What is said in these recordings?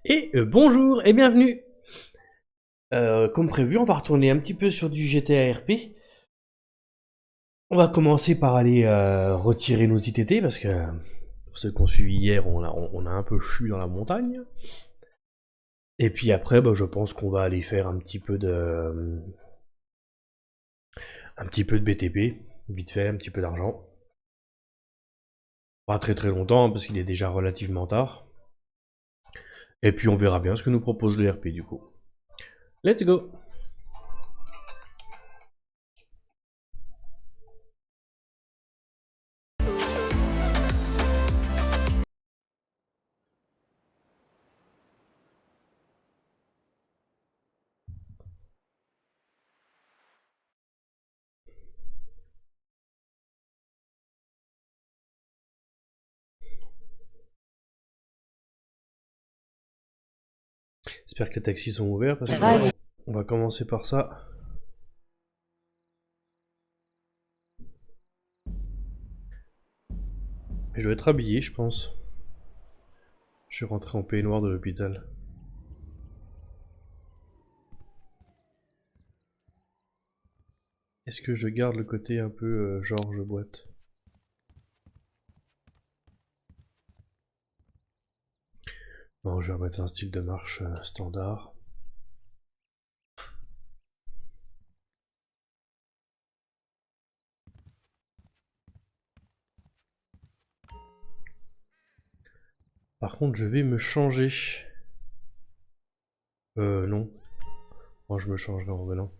Et bonjour et bienvenue. Comme prévu, on va retourner un petit peu sur du GTA RP. On va commencer par aller retirer nos ITT parce que pour ceux qu'on suivi hier, on a un peu chu dans la montagne. Et puis après, je pense qu'on va aller faire un petit peu de BTP, vite fait, un petit peu d'argent. Pas très très longtemps parce qu'il est déjà relativement tard. Et puis on verra bien ce que nous propose le RP du coup. Let's go. J'espère que les taxis sont ouverts parce que on va commencer par ça. Je dois être habillé, je pense. Je suis rentré en peignoir de l'hôpital. Est-ce que je garde le côté un peu Georges Boîte? Non, je vais remettre un style de marche standard. Par contre, je vais me changer. Non. Moi, je me changerai en venant.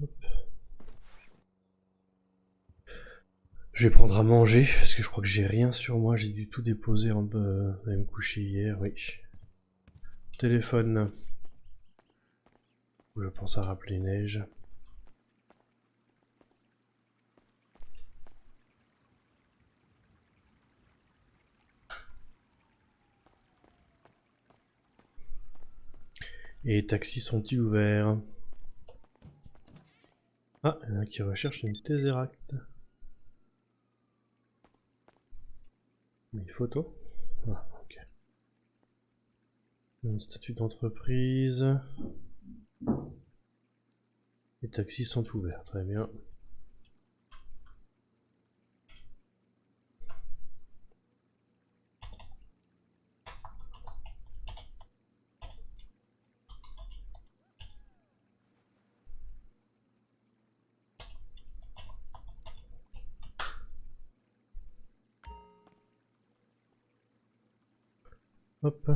Hop. Je vais prendre à manger, parce que je crois que j'ai rien sur moi. J'ai dû tout déposer en aller me coucher hier, oui. Téléphone. Je pense à rappeler Neige. Et les taxis sont-ils ouverts? Ah, il y en a qui recherchent une Tesseract. Une photo? Ah, ok. Une statut d'entreprise. Les taxis sont ouverts, très bien. Hop.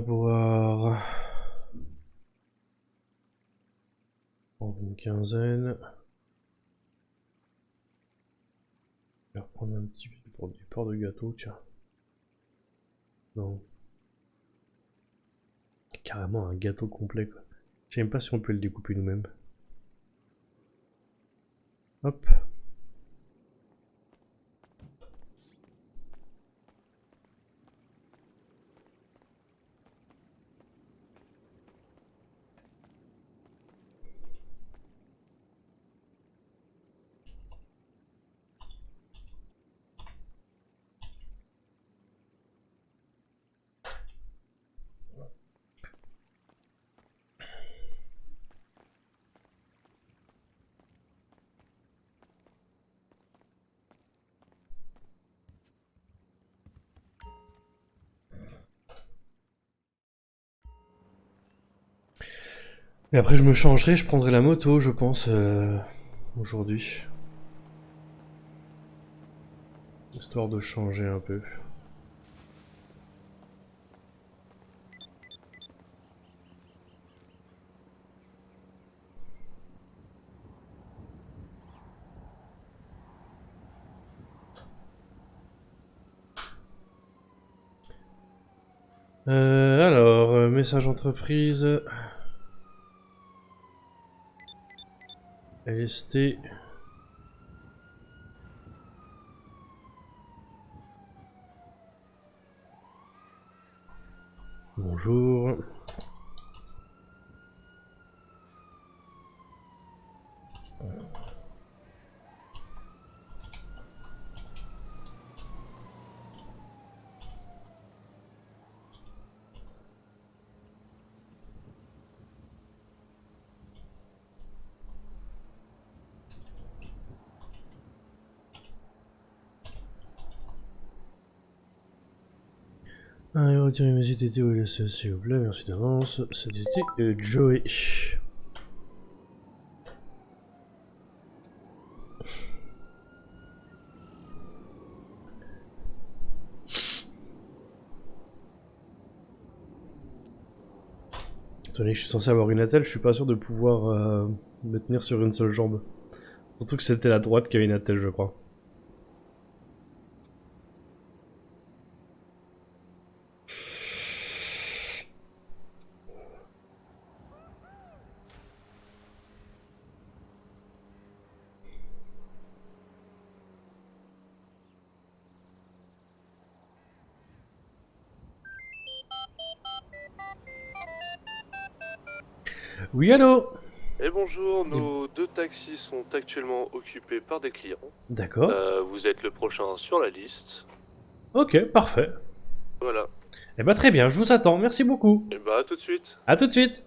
Boire. Prendre une quinzaine. Je vais reprendre un petit peu pour du porc de gâteau, tiens. Non. Carrément un gâteau complet, quoi. Je sais même pas si on peut le découper nous-mêmes. Hop. Et après je me changerai, je prendrai la moto, je pense, aujourd'hui. Histoire de changer un peu. Alors, message entreprise. LST. Bonjour. Retirez mes ITT ou LSS s'il vous plaît, merci d'avance. C'était Joey. Attendez, je suis censé avoir une attelle, je suis pas sûr de pouvoir me tenir sur une seule jambe. Surtout que c'était la droite qui avait une attelle, je crois. Oui, allô? Et bonjour, nos deux taxis sont actuellement occupés par des clients. D'accord. Vous êtes le prochain sur la liste. Ok, parfait. Voilà. Eh ben très bien, je vous attends, merci beaucoup. Et bah à tout de suite. À tout de suite.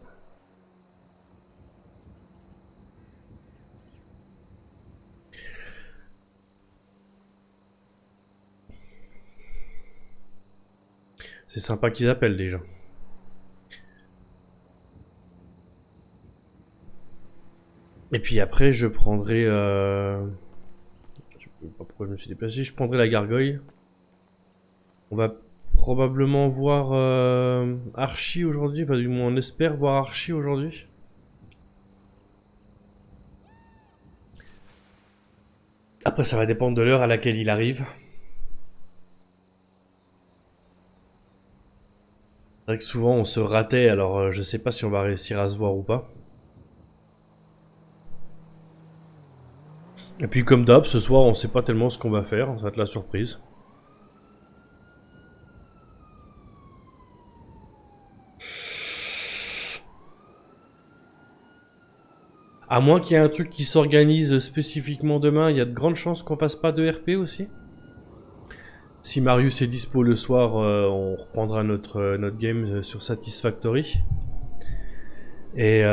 C'est sympa qu'ils appellent déjà. Et puis après, je prendrai... Je sais pas pourquoi je me suis déplacé, je prendrai la gargoyle. On va probablement voir Archie aujourd'hui, enfin du moins on espère voir Archie aujourd'hui. Après ça va dépendre de l'heure à laquelle il arrive. C'est vrai que souvent on se ratait, alors je sais pas si on va réussir à se voir ou pas. Et puis comme d'hab, ce soir on sait pas tellement ce qu'on va faire, ça va être la surprise. À moins qu'il y ait un truc qui s'organise spécifiquement demain, il y a de grandes chances qu'on fasse pas de RP aussi. Si Marius est dispo le soir, on reprendra notre game sur Satisfactory. Et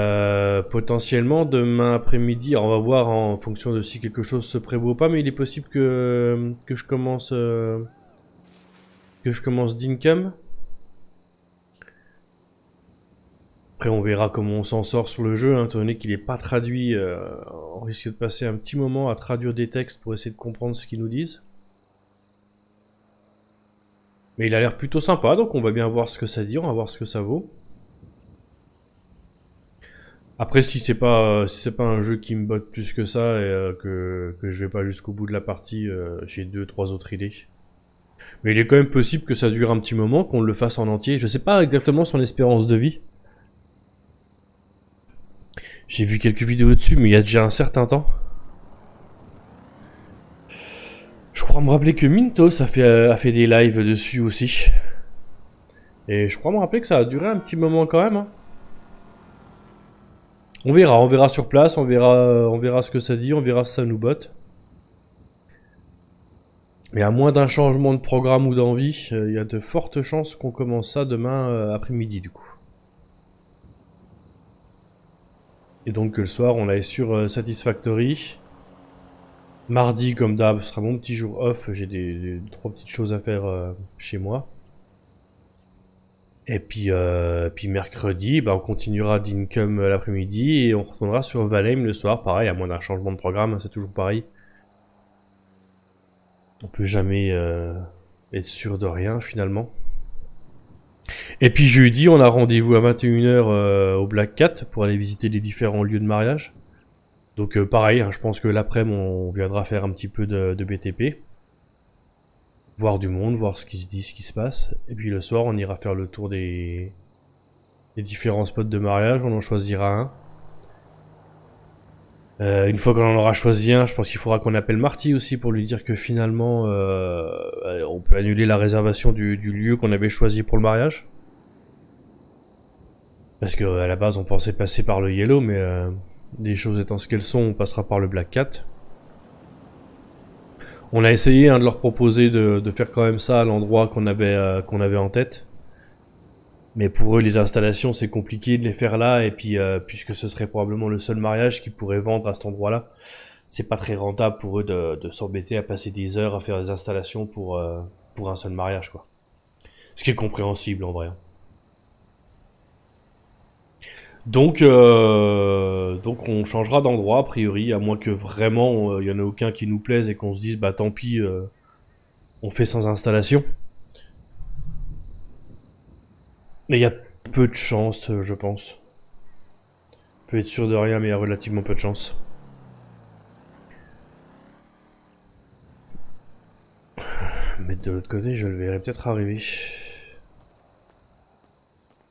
potentiellement demain après-midi, on va voir en fonction de si quelque chose se prévoit ou pas, mais il est possible que je commence Dinkum. Après on verra comment on s'en sort sur le jeu, hein, étant donné qu'il n'est pas traduit. On risque de passer un petit moment à traduire des textes pour essayer de comprendre ce qu'ils nous disent. Mais il a l'air plutôt sympa, donc on va bien voir ce que ça dit, on va voir ce que ça vaut. Après, si c'est pas un jeu qui me botte plus que ça et que je vais pas jusqu'au bout de la partie, j'ai 2-3 autres idées. Mais il est quand même possible que ça dure un petit moment, qu'on le fasse en entier. Je sais pas exactement son espérance de vie. J'ai vu quelques vidéos dessus, mais il y a déjà un certain temps. Je crois me rappeler que Mintos a fait des lives dessus aussi. Et je crois me rappeler que ça a duré un petit moment quand même. Hein. On verra sur place, on verra ce que ça dit, on verra si ça nous botte. Mais à moins d'un changement de programme ou d'envie, il y a de fortes chances qu'on commence ça demain après-midi du coup. Et donc que le soir, on aille sur Satisfactory. Mardi, comme d'hab, ce sera mon petit jour off. J'ai des 3 petites choses à faire chez moi. Et puis mercredi, bah, on continuera d'Income l'après-midi et on retournera sur Valheim le soir. Pareil, à moins d'un changement de programme, c'est toujours pareil. On peut jamais être sûr de rien finalement. Et puis jeudi, on a rendez-vous à 21h au Black Cat pour aller visiter les différents lieux de mariage. Donc pareil, hein, je pense que l'après-midi, on viendra faire un petit peu de BTP. Voir du monde, voir ce qui se dit, ce qui se passe. Et puis le soir, on ira faire le tour des différents spots de mariage, on en choisira un. Une fois qu'on en aura choisi un, je pense qu'il faudra qu'on appelle Marty aussi pour lui dire que finalement, on peut annuler la réservation du lieu qu'on avait choisi pour le mariage. Parce que à la base, on pensait passer par le Yellow, mais les choses étant ce qu'elles sont, on passera par le Black Cat. On a essayé de leur proposer de faire quand même ça à l'endroit qu'on avait en tête. Mais pour eux, les installations, c'est compliqué de les faire là, et puis puisque ce serait probablement le seul mariage qu'ils pourraient vendre à cet endroit-là, c'est pas très rentable pour eux de s'embêter à passer des heures à faire des installations pour un seul mariage, quoi. Ce qui est compréhensible en vrai. Donc on changera d'endroit a priori, à moins que vraiment il y en ait aucun qui nous plaise et qu'on se dise bah tant pis, on fait sans installation. Mais il y a peu de chance, je pense. On peut être sûr de rien, mais il y a relativement peu de chance. Mais de l'autre côté, je le verrai peut-être arriver.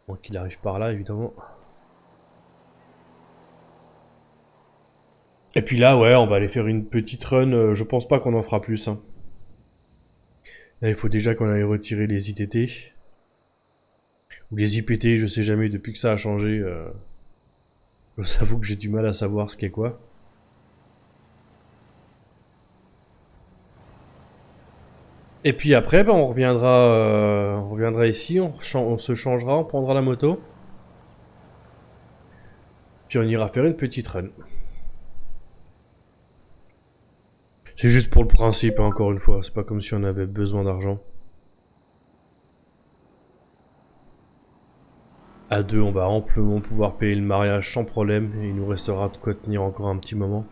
Moins qu'il arrive par là, évidemment. Et puis là, ouais, on va aller faire une petite run. Je pense pas qu'on en fera plus. Hein. Là, il faut déjà qu'on aille retirer les ITT. Ou les IPT, je sais jamais, depuis que ça a changé. Je vous avoue que j'ai du mal à savoir ce qu'est quoi. Et puis après, ben, on reviendra ici, on se changera, on prendra la moto. Puis on ira faire une petite run. C'est juste pour le principe, hein, encore une fois. C'est pas comme si on avait besoin d'argent. À deux, on va amplement pouvoir payer le mariage sans problème. Et il nous restera de quoi tenir encore un petit moment.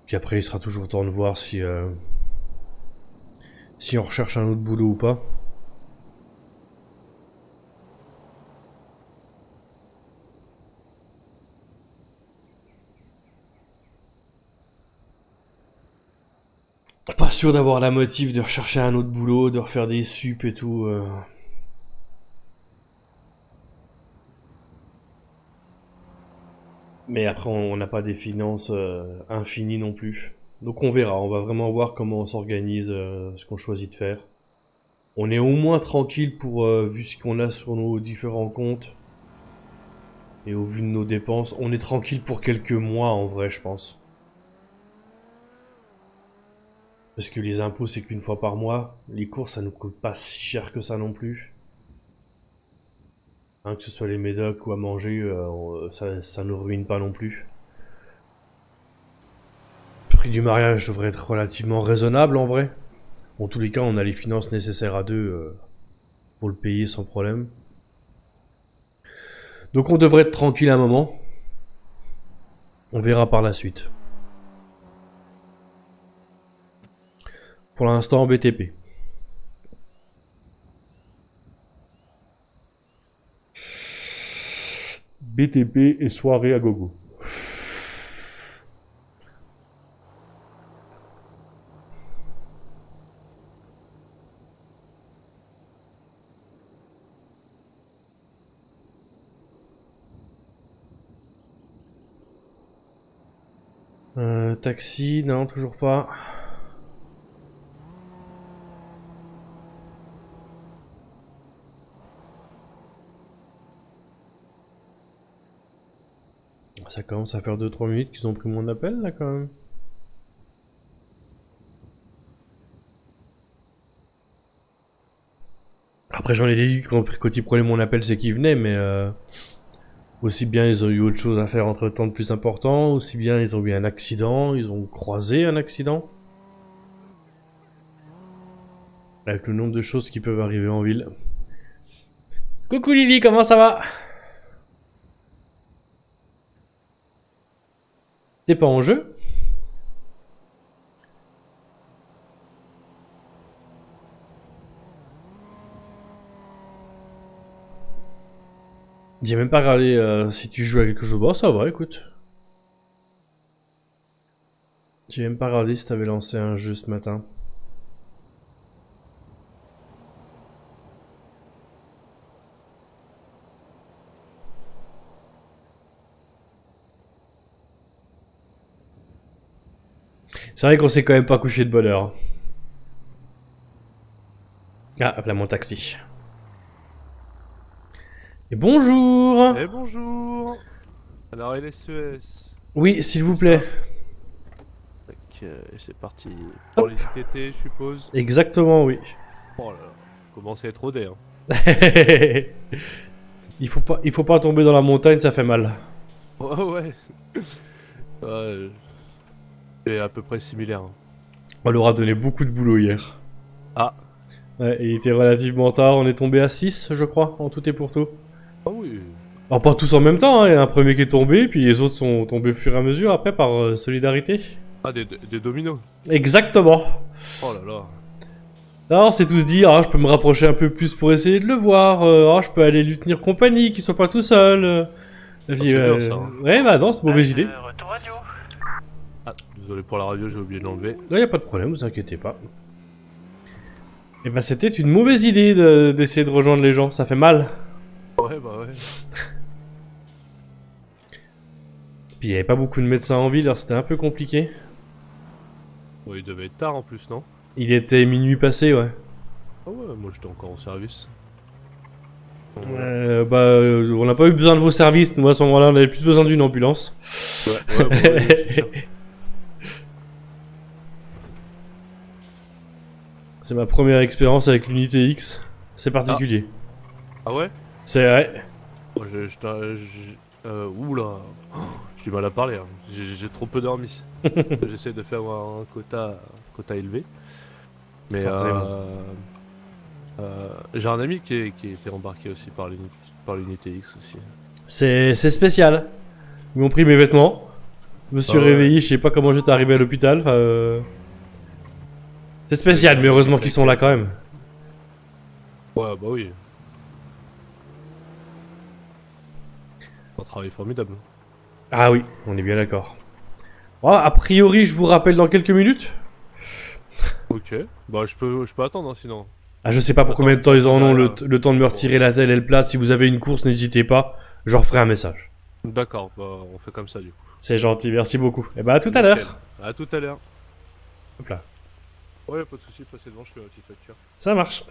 Puis après, il sera toujours temps de voir si on recherche un autre boulot ou pas. Pas sûr d'avoir la motive de rechercher un autre boulot, de refaire des sup et tout. Mais après, on n'a pas des finances infinies non plus. Donc on verra, on va vraiment voir comment on s'organise, ce qu'on choisit de faire. On est au moins tranquille pour, vu ce qu'on a sur nos différents comptes. Et au vu de nos dépenses, on est tranquille pour quelques mois en vrai, je pense. Parce que les impôts, c'est qu'une fois par mois. Les courses, ça nous coûte pas si cher que ça non plus. Hein, que ce soit les médocs ou à manger, ça nous ruine pas non plus. Le prix du mariage devrait être relativement raisonnable en vrai. En tous les cas, on a les finances nécessaires à deux pour le payer sans problème. Donc on devrait être tranquille un moment. On verra par la suite. Pour l'instant, BTP. BTP et soirée à gogo. Taxi, non, toujours pas. Ça commence à faire 2-3 minutes qu'ils ont pris mon appel là quand même. Après j'en ai dit quand ils prenaient mon appel c'est qu'ils venaient mais aussi bien ils ont eu autre chose à faire entre temps de plus important, aussi bien ils ont eu un accident, ils ont croisé un accident. Avec le nombre de choses qui peuvent arriver en ville. Coucou Lily, comment ça va? T'es pas en jeu? J'ai même pas regardé si tu joues à quelque chose. Bon, ça va, écoute. J'ai même pas regardé si t'avais lancé un jeu ce matin. C'est vrai qu'on s'est quand même pas couché de bonne heure. Ah, appelle mon taxi. Et bonjour! Eh bonjour. Alors LSES. Oui, s'il vous plaît. Tac, c'est parti. Pour les ITT, je suppose. Exactement, oui. Oh là là, commence à être rodé. Hein. il faut pas tomber dans la montagne, ça fait mal. Ouais, ouais. Ouais, c'est à peu près similaire. Hein. On leur a donné beaucoup de boulot hier. Ah. Ouais, il était relativement tard, on est tombé à 6, je crois, en tout et pour tout. Ah oui. Alors pas tous en même temps, hein. Il y a un premier qui est tombé, puis les autres sont tombés au fur et à mesure après par solidarité. Ah, des dominos. Exactement. Oh là là. Alors on s'est tous dit, ah je peux me rapprocher un peu plus pour essayer de le voir, ah je peux aller lui tenir compagnie, qu'il soit pas tout seul. Et puis, c'est bien, ça, hein. Ouais bah non, c'est une mauvaise idée. Retour radio. Ah, désolé pour la radio, j'ai oublié de l'enlever. Là y a pas de problème, vous inquiétez pas. Et bah c'était une mauvaise idée d'essayer de rejoindre les gens, ça fait mal. Ouais, bah ouais. Puis il y avait pas beaucoup de médecins en ville, alors c'était un peu compliqué. Ouais, il devait être tard en plus, non? Il était minuit passé, ouais. Ah ouais, moi j'étais encore en service. On n'a pas eu besoin de vos services, nous à ce moment-là on avait plus besoin d'une ambulance. Ouais, bah ouais, c'est sûr. C'est ma première expérience avec l'unité X, c'est particulier. Ah ouais? C'est vrai. Moi, oula. Oh, j'ai du mal à parler, hein. J'ai trop peu dormi. J'essaie de faire un quota élevé. Mais Forcément. j'ai un ami qui était embarqué aussi par l'unité X aussi. C'est spécial. Ils m'ont pris mes vêtements. Je me suis Ah ouais. réveillé, je sais pas comment j'étais arrivé à l'hôpital. C'est spécial, mais heureusement qu'ils sont là quand même. Ouais, bah oui. Un travail formidable. Ah oui, on est bien d'accord. A priori, je vous rappelle dans quelques minutes. Ok. Bah je peux attendre, hein, sinon. Ah, je sais pas pour combien de temps ils en ont le temps de me retirer Ouais. la telle et le plate. Si vous avez une course, n'hésitez pas. Je leur ferai un message. D'accord, bah on fait comme ça du coup. C'est gentil, merci beaucoup. Et bah à tout à Nickel. l'heure. À tout à l'heure. Hop là. Ouais, pas de soucis, passez devant, je fais la petite facture. Ça marche.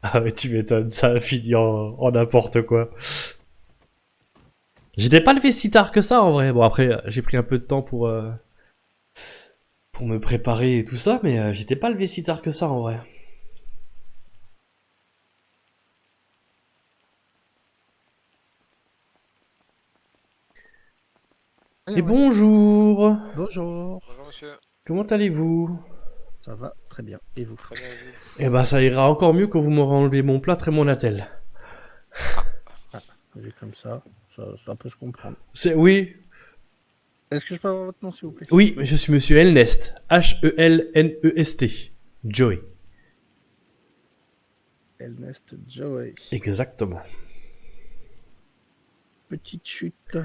Ah ouais, tu m'étonnes, ça a fini en n'importe quoi. J'étais pas levé si tard que ça en vrai. Bon après, j'ai pris un peu de temps pour me préparer et tout ça, mais j'étais pas levé si tard que ça en vrai. Et bonjour. Bonjour, Bonjour monsieur. Comment allez-vous? ça va très bien. Et vous? Très bien et vous? Eh ben ça ira encore mieux quand vous m'aurez enlevé mon plâtre et mon attel. Vu comme ça peut se comprendre. Oui, Est-ce que je peux avoir votre nom, s'il vous plaît? oui, je suis monsieur Elnest. H-E-L-N-E-S-T. Joey. Ernest Joey. Exactement. Petite chute.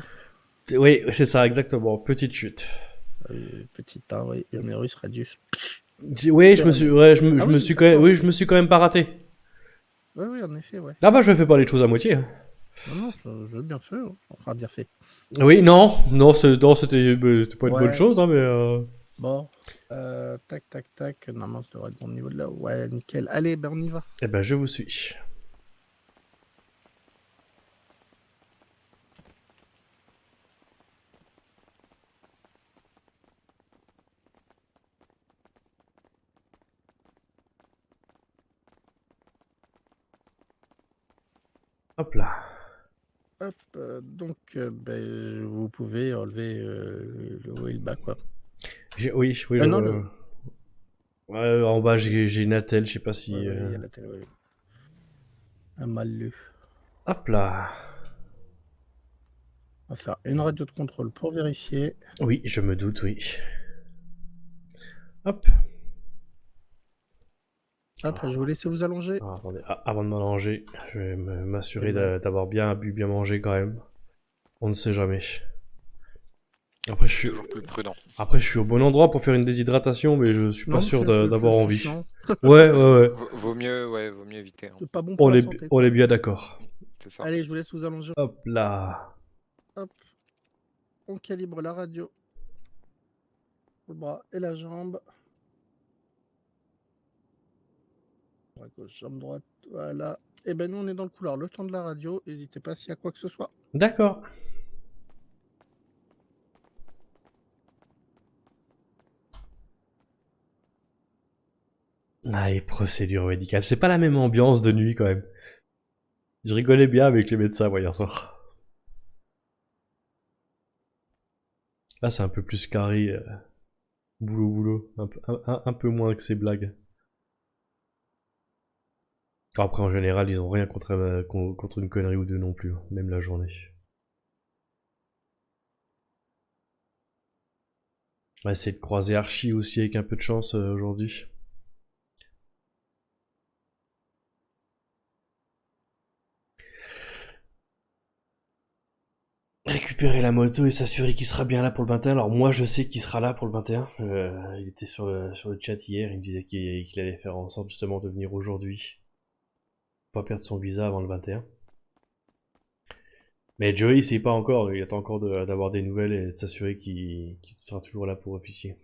Oui, c'est ça, exactement. Petite chute. Petite, hein, oui. Il y en a eu, il sera dû. Oui, je me suis, ouais, je me Ah oui, suis quand même, d'accord. oui, je me suis quand même pas raté. Oui, oui, en effet, ouais. Ah bah, je fais pas les choses à moitié. Hein. Non, je veux bien fait. Enfin, bien fait. Oui, non, c'était pas une Ouais. bonne chose, hein, mais. Bon. Tac, tac, tac. Normalement, ça devrait être bon niveau de là. Ouais, nickel. Allez, ben on y va. Eh ben, je vous suis. Hop là. Hop, donc, ben, vous pouvez enlever le haut et le bas, quoi. Oui, non, Ouais, en bas, j'ai une attelle, je sais pas si. Ouais, ouais, il y a la télé, ouais. Un mal lu. Hop là. On va faire une radio de contrôle pour vérifier. Oui, je me doute, oui. Hop. Après, je vais vous laisser vous allonger. Alors, attendez, avant de m'allonger, je vais m'assurer Ouais. d'avoir bien bu, bien mangé quand même. On ne sait jamais. Après, Toujours plus prudent. Après, je suis au bon endroit pour faire une déshydratation, mais je suis pas sûr d'avoir envie. chiant. Ouais, ouais, ouais. Vaut mieux éviter. Hein. C'est pas bon pour la santé. On est bien d'accord. C'est ça. Allez, je vous laisse vous allonger. Hop là. Hop. On calibre la radio. Le bras et la jambe. Bras gauche, jambe droite. Voilà. Et ben nous, on est dans le couloir. Le temps de la radio. N'hésitez pas s'il y a quoi que ce soit. D'accord. Ah, et procédure médicale. C'est pas la même ambiance de nuit quand même. Je rigolais bien avec les médecins moi, hier soir. Là, c'est un peu plus carré. Boulot, boulot. Un peu moins que ces blagues. Après, en général, ils ont rien contre une connerie ou deux non plus, hein, même la journée. On va essayer de croiser Archie aussi avec un peu de chance aujourd'hui. Récupérer la moto et s'assurer qu'il sera bien là pour le 21. Alors moi je sais qu'il sera là pour le 21. Il était sur le chat hier, il me disait qu'il allait faire en sorte justement de venir aujourd'hui. Pas perdre son visa avant le 21. Mais Joey il sait pas encore, il attend encore d'avoir des nouvelles et de s'assurer qu'il sera toujours là pour officier.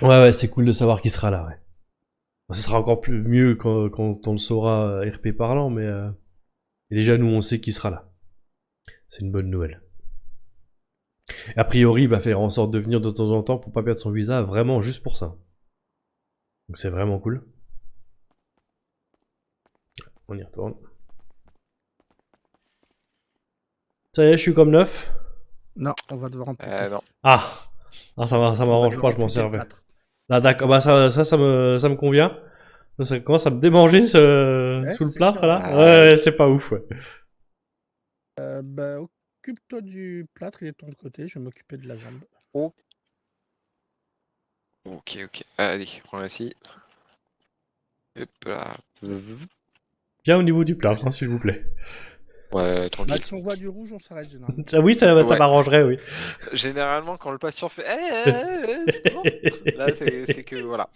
Ouais, c'est cool de savoir qu'il sera là, ouais. Ce sera encore plus mieux quand on le saura RP parlant, mais et déjà nous on sait qu'il sera là. C'est une bonne nouvelle. Et a priori, il va faire en sorte de venir de temps en temps pour pas perdre son visa, vraiment juste pour ça. Donc c'est vraiment cool. On y retourne. Ça y est, je suis comme neuf. Non, on va devoir amputer. Non. Ah, ça m'arrange pas, je m'en servais. Ah d'accord, bah ça me convient. Ça commence à me démanger Ouais, sous le c'est plâtre chiant. là. Ah, Ouais, c'est pas ouf. Ouais. Bah, occupe-toi du plâtre, il est de ton côté, je vais m'occuper de la jambe. Ok, ok. Allez, prends la scie. Hop là. Zzz. Bien au niveau du plâtre, hein, s'il vous plaît. Ouais, Bah, tranquille. si on voit du rouge, on s'arrête généralement. Oui, ça Ouais. m'arrangerait, oui. Généralement, quand le patient fait secours, là, c'est que voilà.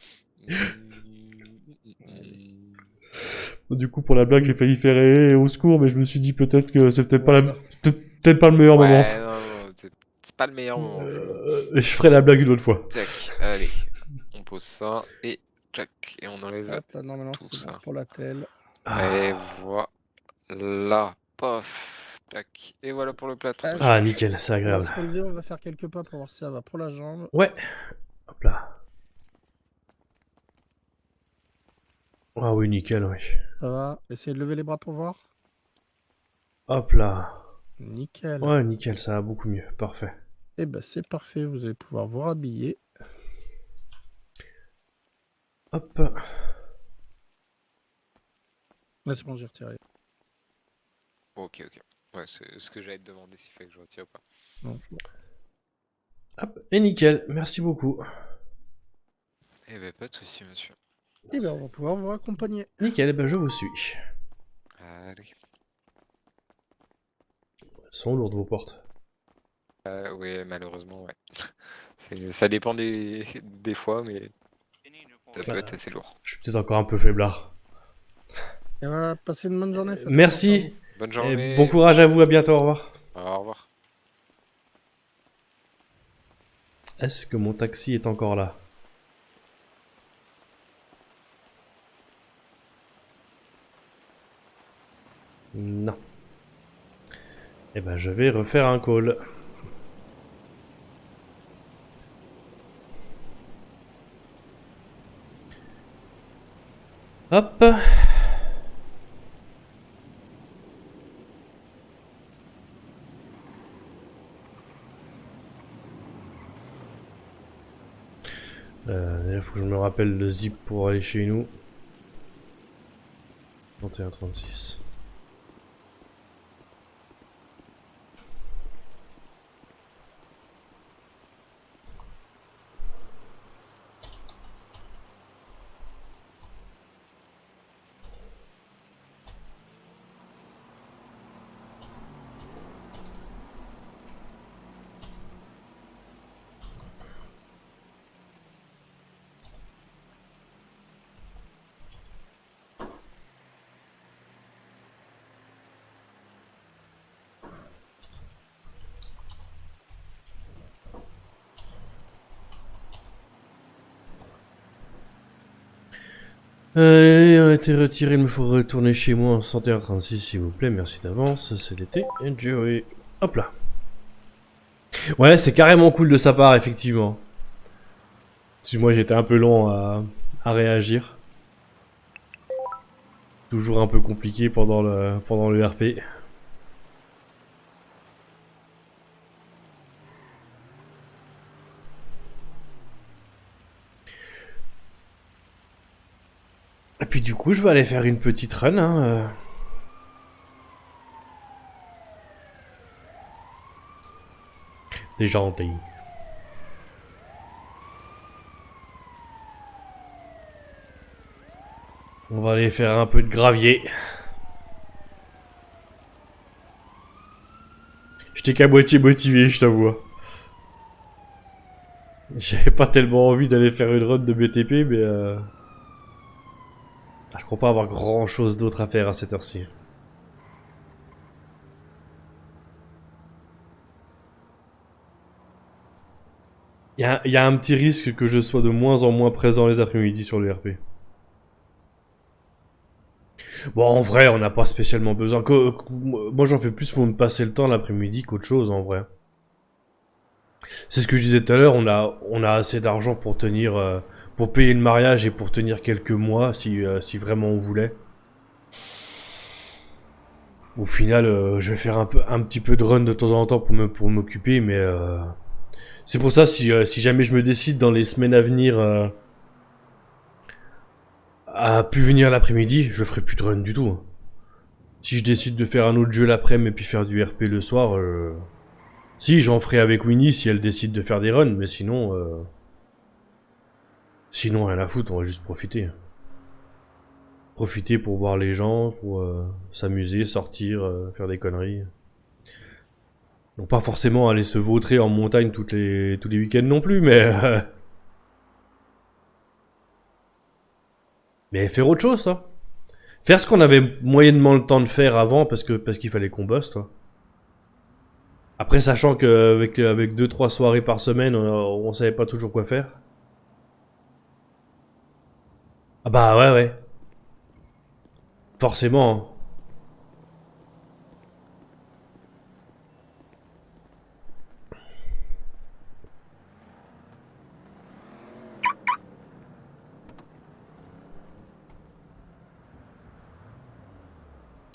Du coup, pour la blague, j'ai failli faire au secours, mais je me suis dit peut-être que c'est peut-être Voilà. peut-être pas le meilleur moment. Ouais, non, c'est pas le meilleur moment. Je ferai la blague une autre fois. Tac, allez. On pose ça et tac. Et on enlève Hop, là, normalement, tout c'est bon ça. pour la telle. Et voilà. Pof. Tac. Et voilà pour le plâtre. Ah, nickel, c'est On va agréable. se relever, on va faire quelques pas pour voir si ça va pour la jambe. Ouais. Hop là. Ah oui, nickel, oui. Ça va. Essayez de lever les bras pour voir. Hop là. Nickel. Ouais, nickel, ça va beaucoup mieux. Parfait. Et ben c'est parfait, vous allez pouvoir vous rhabiller. Hop. Là, c'est bon, j'ai retiré. Ok. Ouais, c'est ce que j'allais te demander s'il fallait que je retire ou pas. Non, c'est bon. Hop. Et nickel. Merci beaucoup. Eh ben, pas de soucis, monsieur. Et ben on va pouvoir vous raccompagner. Nickel, ben je vous suis. Allez. Elles sont lourdes vos portes. Oui, malheureusement, ouais. Ça dépend des fois, mais ça peut être assez lourd. Je suis peut-être encore un peu faiblard. Et voilà, passez une bonne journée. faites Merci. Bonne Et journée. bon courage à vous, à bientôt, au revoir. Au revoir. Est-ce que mon taxi est encore là? Non. Eh ben je vais refaire un call. Hop. Il faut que je me rappelle le zip pour aller chez nous. 31-36. On a été retiré, il me faut retourner chez moi en 6136 s'il vous plaît, merci d'avance, c'est l'été, enjoy. Hop là. Ouais, c'est carrément cool de sa part, effectivement. Excuse-moi, j'étais un peu long à réagir. Toujours un peu compliqué pendant le RP. Et puis du coup, je vais aller faire une petite run. Hein. T'es gentil. On va aller faire un peu de gravier. J'étais qu'à moitié motivé, je t'avoue. J'avais pas tellement envie d'aller faire une run de BTP, mais je crois pas avoir grand chose d'autre à faire à cette heure-ci. Il y a un petit risque que je sois de moins en moins présent les après-midi sur le RP. Bon, en vrai, on n'a pas spécialement besoin. Moi, j'en fais plus pour me passer le temps l'après-midi qu'autre chose, en vrai. C'est ce que je disais tout à l'heure, on a assez d'argent pour tenir, pour payer le mariage et pour tenir quelques mois, si vraiment on voulait. Au final, je vais faire un petit peu de run de temps en temps pour m'occuper, mais c'est pour ça, si jamais je me décide dans les semaines à venir à plus venir l'après-midi, je ferai plus de run du tout. Hein. Si je décide de faire un autre jeu l'après-midi et puis faire du RP le soir, si j'en ferai avec Winnie si elle décide de faire des runs, mais sinon, rien à foutre, on va juste profiter. Profiter pour voir les gens, pour s'amuser, sortir, faire des conneries. Donc pas forcément aller se vautrer en montagne tous les week-ends non plus, mais mais faire autre chose, ça. Faire ce qu'on avait moyennement le temps de faire avant parce qu'il fallait qu'on bosse, toi. Après, sachant qu'avec avec 2-3 soirées par semaine, on savait pas toujours quoi faire. Ah bah ouais. Forcément.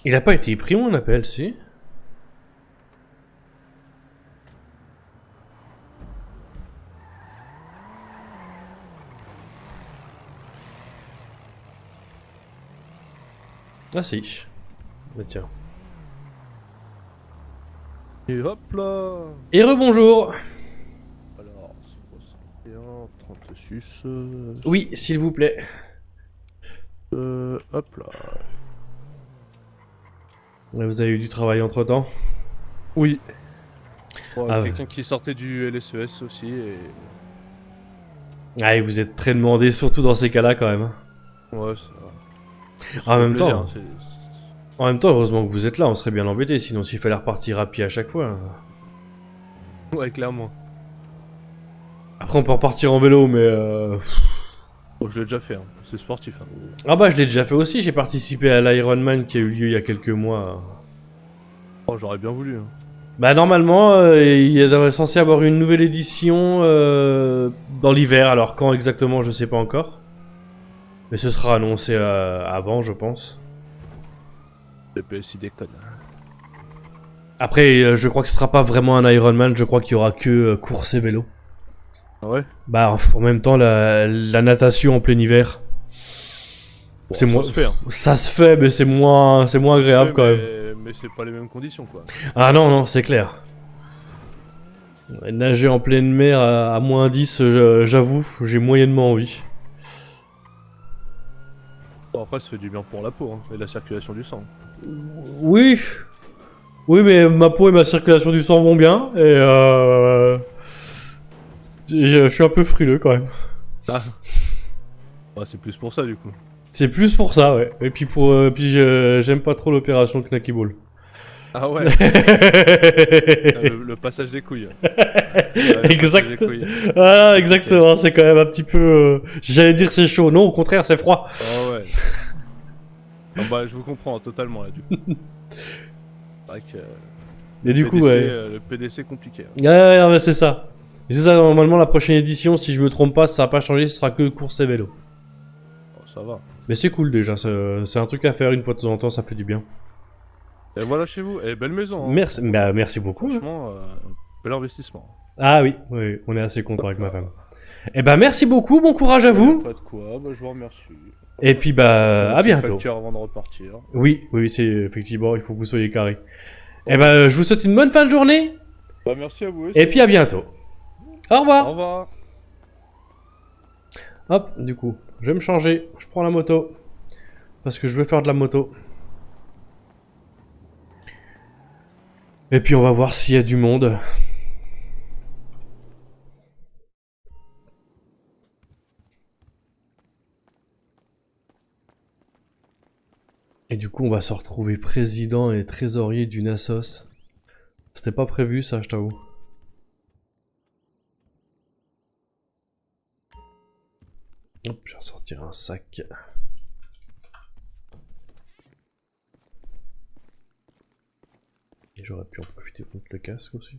Il a pas été pris mon appel, si? Ah si. Bah tiens. Et hop là. Et rebonjour. Alors, 61, 36... Oui, s'il vous plaît. Hop là. Vous avez eu du travail entre temps? Oui. Bon, Ah ouais. quelqu'un qui sortait du LSES aussi et... Ah, et vous êtes très demandé, surtout dans ces cas-là quand même. Ouais, ça... En même plaisir, temps. hein, En même temps, heureusement que vous êtes là, on serait bien embêté, sinon s'il fallait repartir à pied à chaque fois. Ouais, clairement. Après, on peut repartir en vélo, mais Bon, je l'ai déjà fait, hein. C'est sportif. Hein. Ah bah, je l'ai déjà fait aussi, j'ai participé à l'Ironman qui a eu lieu il y a quelques mois. Oh, j'aurais bien voulu. Hein. Bah, normalement, il est censé avoir une nouvelle édition dans l'hiver, alors quand exactement, je sais pas encore. Mais ce sera annoncé avant, je pense. Le PSI déconne. Après, je crois que ce sera pas vraiment un Ironman, je crois qu'il y aura que course et vélo. Ah ouais? Bah, en même temps, la natation en plein hiver. Bon, C'est ça moins- se fait, hein. Ça se fait, mais c'est moins agréable Ça se quand fait, même. Mais c'est pas les mêmes conditions, quoi. Ah non, c'est clair. Nager en pleine mer à moins 10, j'avoue, j'ai moyennement envie. Bon, après, ça fait du bien pour la peau, hein, et la circulation du sang. Oui. Oui, mais ma peau et ma circulation du sang vont bien, et je suis un peu frileux quand même. Ah. Ouais, c'est plus pour ça, du coup. C'est plus pour ça, ouais. Et puis j'aime pas trop l'opération Knacky Ball. Ah ouais. Le passage des couilles. Exact. Ah, exactement, c'est quand même un petit peu... J'allais dire c'est chaud, non, au contraire, c'est froid. Ah ouais. Ah bah, je vous comprends totalement là, du coup. C'est vrai que... Et du coup, PDC, ouais. le PDC compliqué. Hein. Ouais, non, mais c'est ça. Et c'est ça, normalement, la prochaine édition, si je me trompe pas, ça va pas changer, ce sera que course et vélo. Oh, ça va. Mais c'est cool déjà, c'est un truc à faire une fois de temps en temps, ça fait du bien. Et voilà chez vous. Et belle maison. Hein. Merci, bah, merci beaucoup. Hein. Franchement, bel investissement. Ah oui, oui, on est assez content avec ma femme. Eh ben merci beaucoup, bon courage à vous. Pas de quoi, bah, je vous remercie. Et puis bah à bientôt. Facture avant de repartir. Oui, oui, c'est effectivement, il faut que vous soyez carré. Eh ben je vous souhaite une bonne fin de journée. Bah merci à vous aussi. Et puis à bientôt. Au revoir. Au revoir. Hop, du coup, je vais me changer. Je prends la moto. Parce que je veux faire de la moto. Et puis on va voir s'il y a du monde. Et du coup on va se retrouver président et trésorier d'une assos. C'était pas prévu ça, je t'avoue. Hop, je vais ressortir un sac. Et j'aurais pu en profiter pour mettre le casque aussi.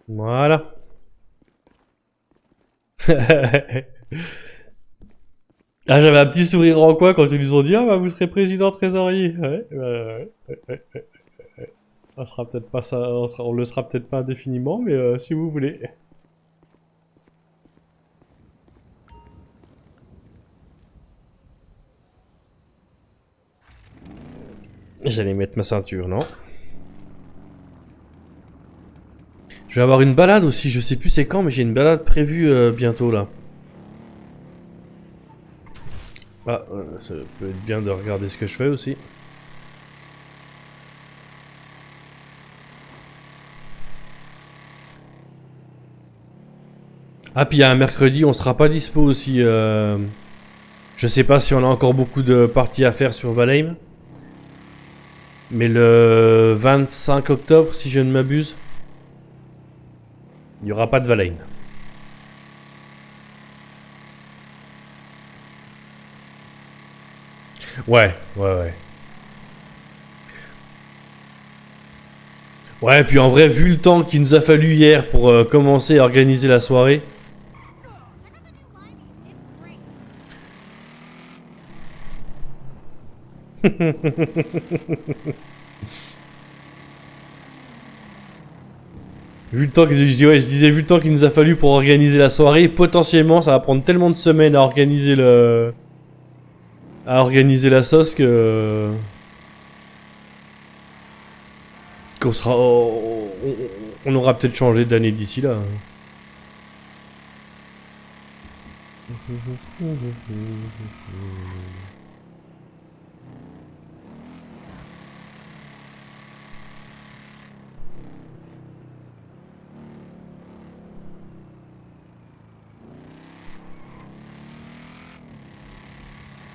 Voilà. Ah, j'avais un petit sourire en coin quand ils nous ont dit ah bah vous serez président trésorier. Ouais. On sera peut-être pas ça, on le sera peut-être pas indéfiniment, mais si vous voulez. J'allais mettre ma ceinture, non? Je vais avoir une balade aussi, je sais plus c'est quand, mais j'ai une balade prévue bientôt là. Ah, ça peut être bien de regarder ce que je fais aussi. Ah, puis il y a un mercredi, on sera pas dispo aussi. Je sais pas si on a encore beaucoup de parties à faire sur Valheim. Mais le 25 octobre, si je ne m'abuse, il n'y aura pas de Valheim. Ouais. Ouais, puis en vrai, vu le temps qu'il nous a fallu hier pour commencer à organiser la soirée. Vu le temps que je disais vu le temps qu'il nous a fallu pour organiser la soirée, potentiellement ça va prendre tellement de semaines à organiser la sauce que qu'on sera on aura peut-être changé d'année d'ici là.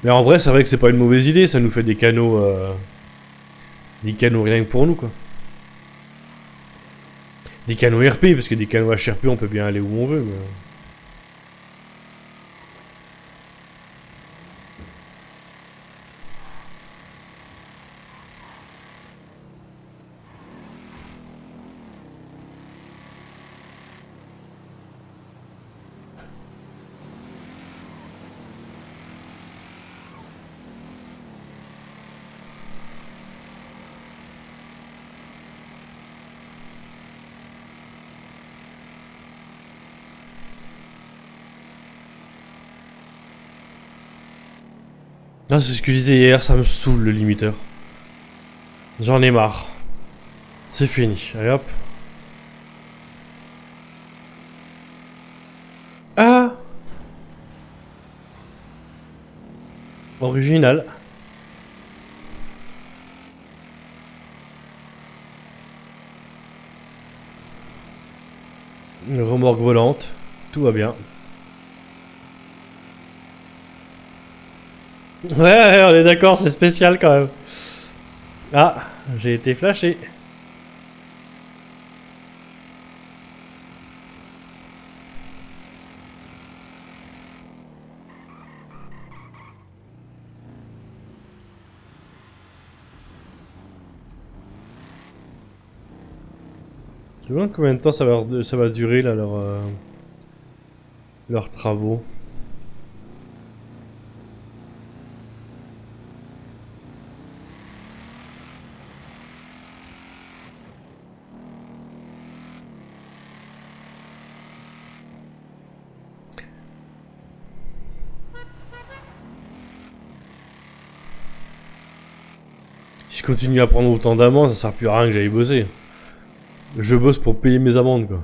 Mais en vrai, c'est vrai que c'est pas une mauvaise idée, ça nous fait des canaux rien que pour nous quoi. Des canaux RP, parce que des canaux HRP on peut bien aller où on veut. Mais... Ah, c'est ce que je disais hier, ça me saoule le limiteur. J'en ai marre. C'est fini, allez hop. Ah! Original. Une remorque volante, tout va bien. Ouais, on est d'accord, c'est spécial quand même. Ah, J'ai été flashé. Tu vois combien de temps ça va durer là leurs travaux? Si je continue à prendre autant d'amendes, ça sert plus à rien que j'aille bosser. Je bosse pour payer mes amendes quoi.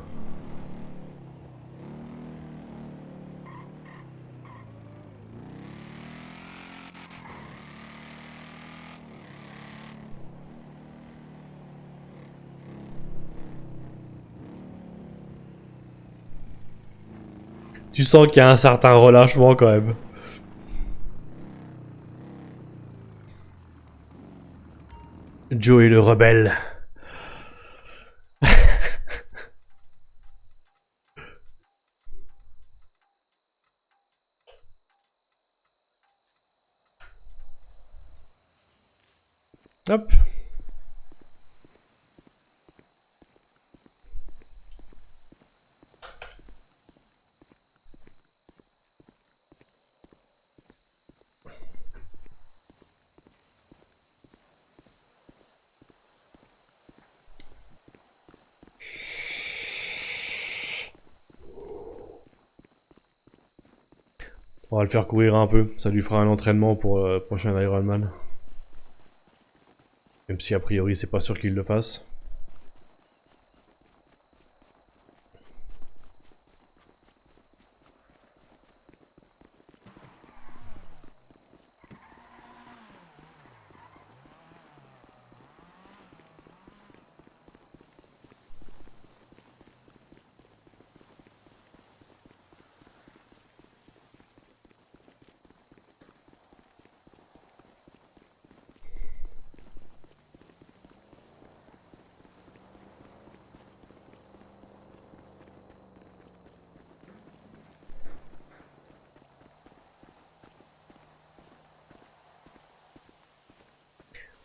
Tu sens qu'il y a un certain relâchement quand même. Joey le rebelle. Hop. On va le faire courir un peu, ça lui fera un entraînement pour le prochain Ironman. Même si a priori c'est pas sûr qu'il le fasse.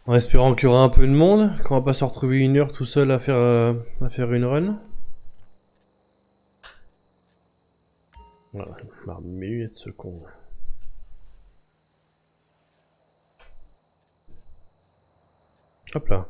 En espérant qu'il y aura un peu de monde, qu'on va pas se retrouver une heure tout seul à faire une run. Voilà, marre de mes lunettes ce con. Hop là.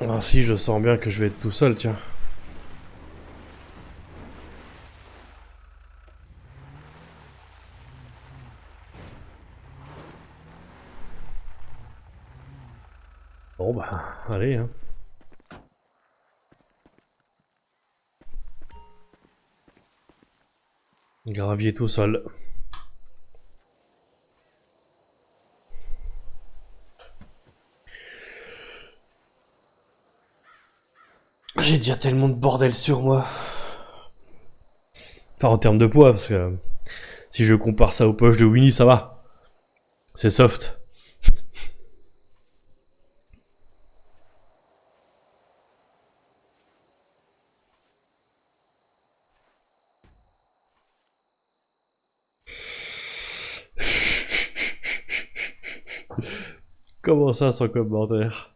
Ah si, je sens bien que je vais être tout seul, tiens. Bon bah, allez hein. Gravier tout seul. J'ai déjà tellement de bordel sur moi. Enfin, en termes de poids, parce que si je compare ça aux poches de Winnie, ça va. C'est soft. Comment ça, sans commentaire?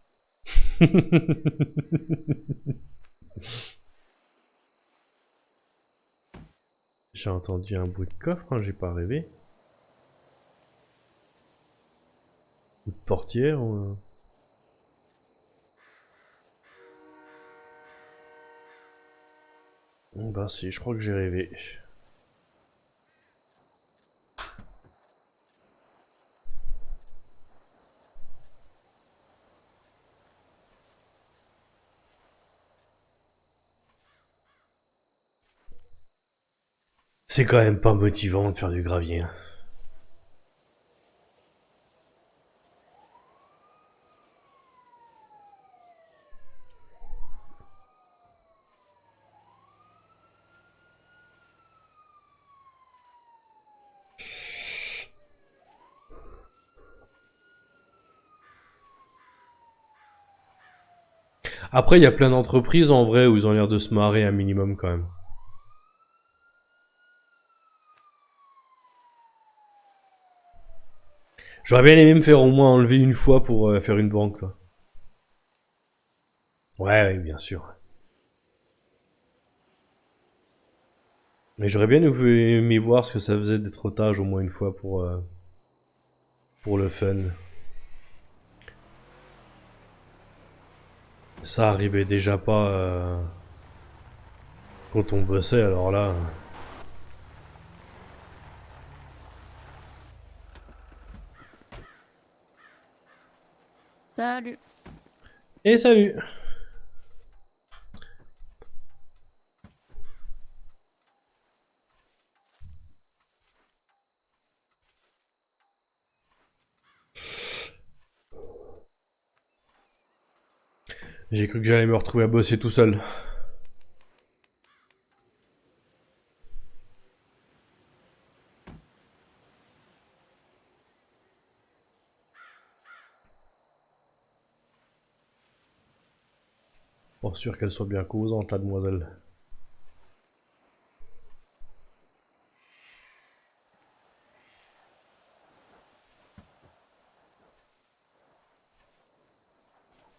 J'ai entendu un bruit de coffre, hein, j'ai pas rêvé. Une portière ou... Bah si, je crois que j'ai rêvé. C'est quand même pas motivant de faire du gravier. Après, il y a plein d'entreprises en vrai où ils ont l'air de se marrer un minimum quand même. J'aurais bien aimé me faire au moins enlever une fois pour faire une banque, quoi. Ouais, ouais, bien sûr. Mais j'aurais bien aimé voir ce que ça faisait d'être otage au moins une fois pour le fun. Ça arrivait déjà pas quand on bossait, alors là... Salut. Et salut! J'ai cru que j'allais me retrouver à bosser tout seul. Pas sûr qu'elle soit bien causante, la demoiselle.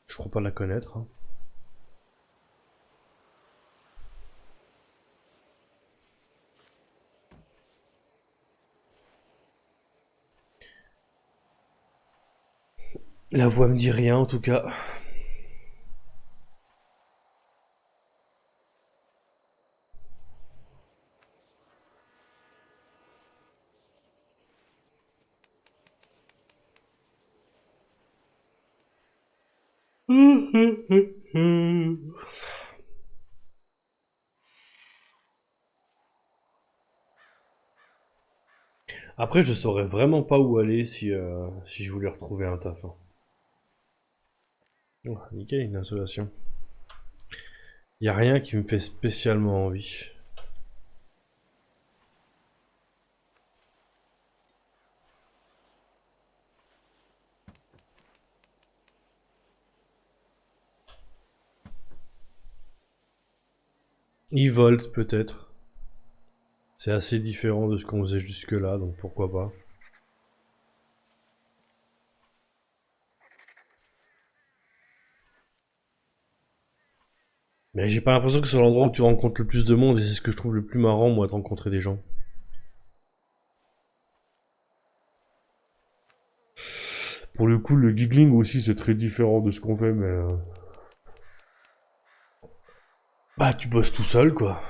Je crois pas la connaître. Hein. La voix me dit rien en tout cas. Après, je saurais vraiment pas où aller si je voulais retrouver un taf. Hein. Oh, nickel, une insolation. Y a rien qui me fait spécialement envie. E-Volt peut-être. C'est assez différent de ce qu'on faisait jusque-là, donc pourquoi pas. Mais j'ai pas l'impression que c'est l'endroit où tu rencontres le plus de monde et c'est ce que je trouve le plus marrant, moi, de rencontrer des gens. Pour le coup, le giggling aussi, c'est très différent de ce qu'on fait, mais... Bah, tu bosses tout seul, quoi.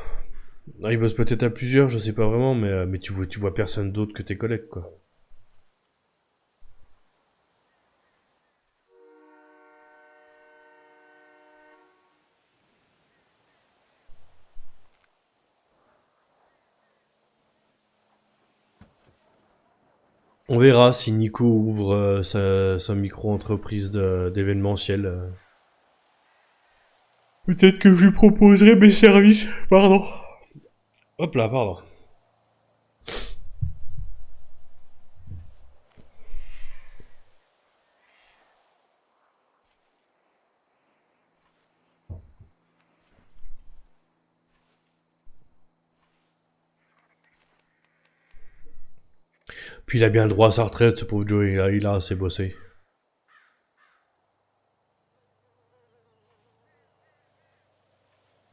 Non, ils bossent peut-être à plusieurs, je sais pas vraiment, mais tu vois personne d'autre que tes collègues, quoi. On verra si Nico ouvre sa micro-entreprise d'événementiel. Peut-être que je lui proposerai mes services, pardon. Hop là, pardon. Puis il a bien le droit à sa retraite, ce pauvre Joe, il a assez bossé.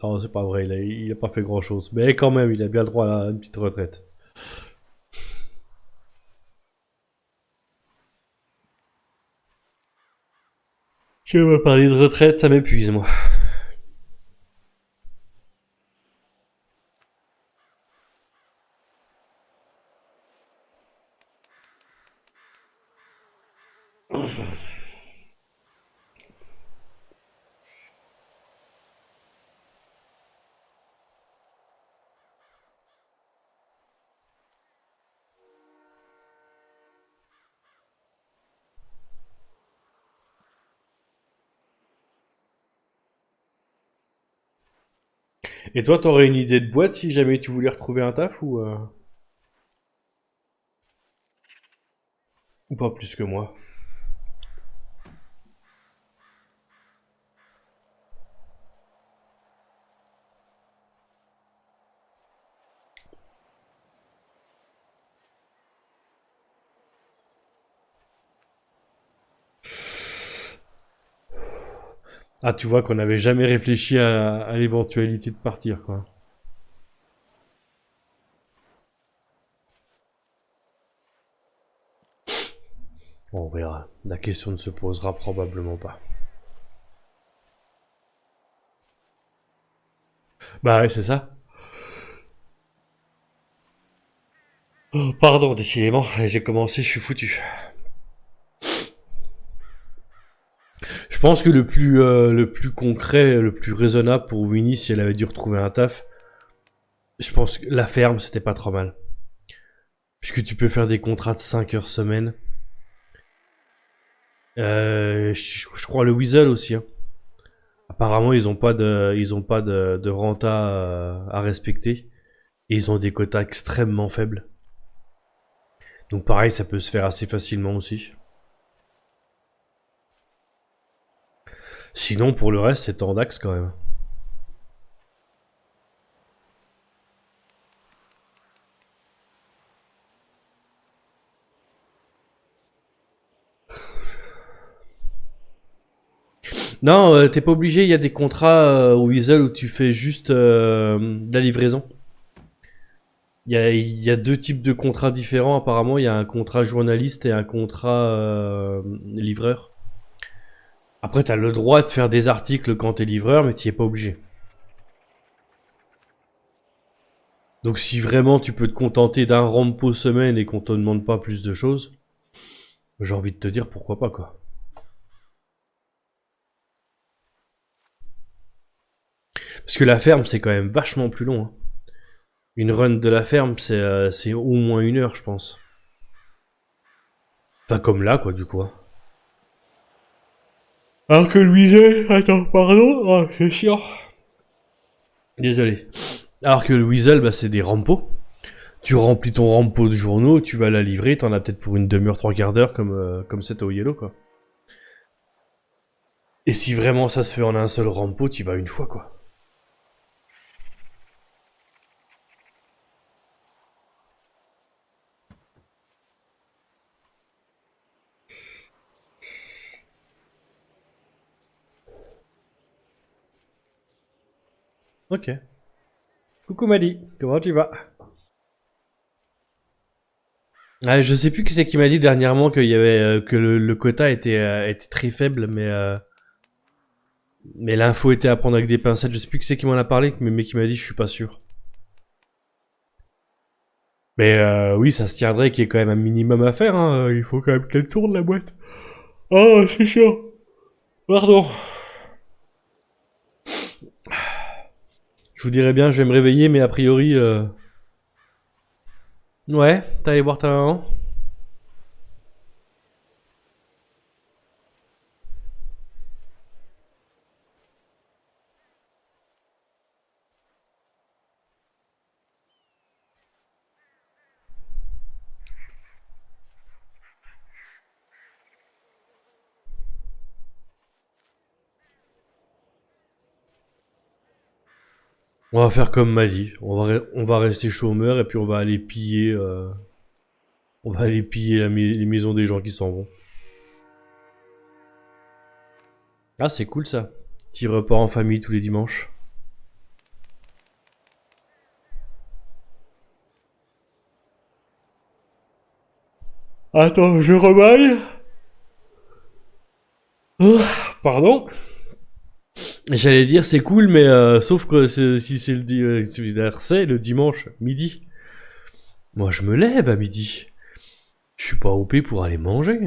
Non, c'est pas vrai, il a pas fait grand chose. Mais quand même, il a bien le droit à une petite retraite. Je vais parler de retraite, ça m'épuise, moi. Et toi, t'aurais une idée de boîte si jamais tu voulais retrouver un taf ou pas plus que moi? Ah, tu vois qu'on n'avait jamais réfléchi à l'éventualité de partir, quoi. On verra. La question ne se posera probablement pas. Bah ouais, c'est ça. Oh, pardon, décidément, j'ai commencé, je suis foutu. Je pense que le plus concret, le plus raisonnable pour Winnie, si elle avait dû retrouver un taf, je pense que la ferme, c'était pas trop mal. Puisque tu peux faire des contrats de 5 heures semaine. Je crois le Weasel aussi. Hein. Apparemment, ils ont pas de renta à respecter. Et ils ont des quotas extrêmement faibles. Donc pareil, ça peut se faire assez facilement aussi. Sinon, pour le reste, c'est tendax quand même. Non, t'es pas obligé, il y a des contrats au Weasel où tu fais juste de la livraison. Il y a deux types de contrats différents apparemment, il y a un contrat journaliste et un contrat livreur. Après, t'as le droit de faire des articles quand t'es livreur, mais t'y es pas obligé. Donc si vraiment tu peux te contenter d'un rampo semaine et qu'on te demande pas plus de choses, j'ai envie de te dire pourquoi pas quoi. Parce que la ferme c'est quand même vachement plus long. Hein. Une run de la ferme c'est au moins 1 heure je pense. Pas comme là quoi du coup. Hein. Alors que le Weasel, attends pardon, oh, c'est chiant. Désolé. Alors que le Weasel bah, c'est des rampos. Tu remplis ton rampo de journaux, tu vas la livrer, t'en as peut-être pour une demi-heure, 3/4 d'heure comme c'est au Yellow quoi. Et si vraiment ça se fait en un seul rampo, tu vas une fois quoi. Ok. Coucou Madi, comment tu vas? Ah, je sais plus qui c'est qui m'a dit dernièrement qu'il y avait que le quota était très faible, mais l'info était à prendre avec des pincettes. Je sais plus qui c'est qui m'en a parlé, mais qui m'a dit je suis pas sûr. Mais oui, ça se tiendrait qu'il y ait quand même un minimum à faire. Hein. Il faut quand même qu'elle tourne la boîte. Oh, c'est chiant. Pardon. Je vous dirais bien, je vais me réveiller, mais a priori, ouais, t'es allé voir ta maman? On va faire comme Mali. On va rester chômeur et puis on va aller piller. On va aller piller les maisons des gens qui s'en vont. Ah, c'est cool ça. Petit repas en famille tous les dimanches. Attends, je remaille. Pardon. J'allais dire c'est cool, mais sauf que si c'est le dimanche midi. Moi, je me lève à midi. Je suis pas OP pour aller manger.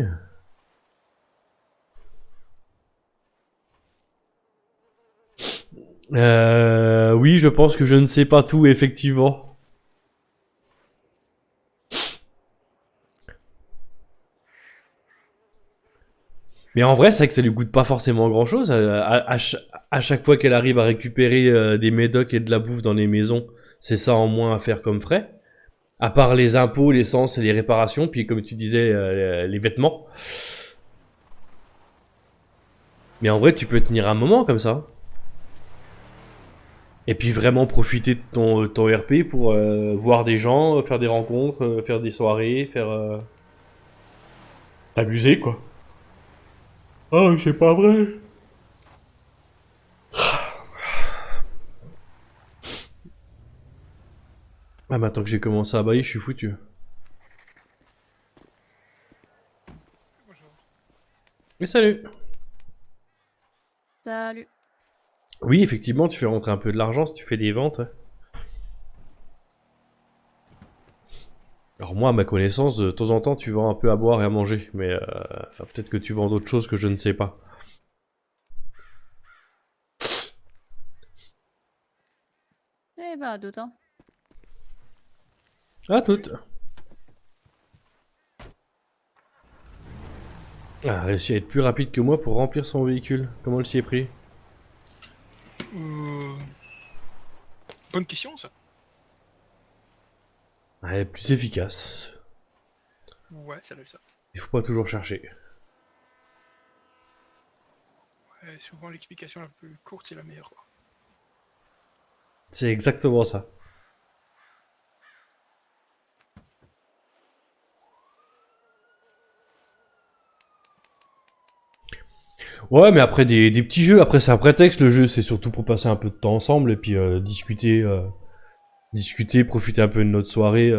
Oui, je pense que je ne sais pas tout, effectivement. Mais en vrai, c'est vrai que ça lui coûte pas forcément grand-chose. À chaque fois qu'elle arrive à récupérer des médocs et de la bouffe dans les maisons, c'est ça en moins à faire comme frais. À part les impôts, l'essence et les réparations, puis comme tu disais, les vêtements. Mais en vrai, tu peux tenir un moment comme ça. Et puis vraiment profiter de ton RP pour voir des gens, faire des rencontres, faire des soirées, faire... t'amuser, quoi. Oh, c'est pas vrai. Ah, maintenant que j'ai commencé à bailler, je suis foutu. Mais salut. Salut. Oui, effectivement, tu fais rentrer un peu de l'argent si tu fais des ventes. Alors moi, à ma connaissance, de temps en temps, tu vends un peu à boire et à manger. Mais enfin, peut-être que tu vends d'autres choses que je ne sais pas. Eh ben, d'autant. À toutes. Ah, a réussi à être plus rapide que moi pour remplir son véhicule. Comment elle s'y est pris? Euh, Bonne question ça. Elle est plus efficace. Ouais, ça doit être ça. Il faut pas toujours chercher. Ouais, souvent l'explication la plus courte c'est la meilleure quoi. C'est exactement ça. Ouais, mais après des petits jeux, après c'est un prétexte, le jeu c'est surtout pour passer un peu de temps ensemble et puis discuter, profiter un peu de notre soirée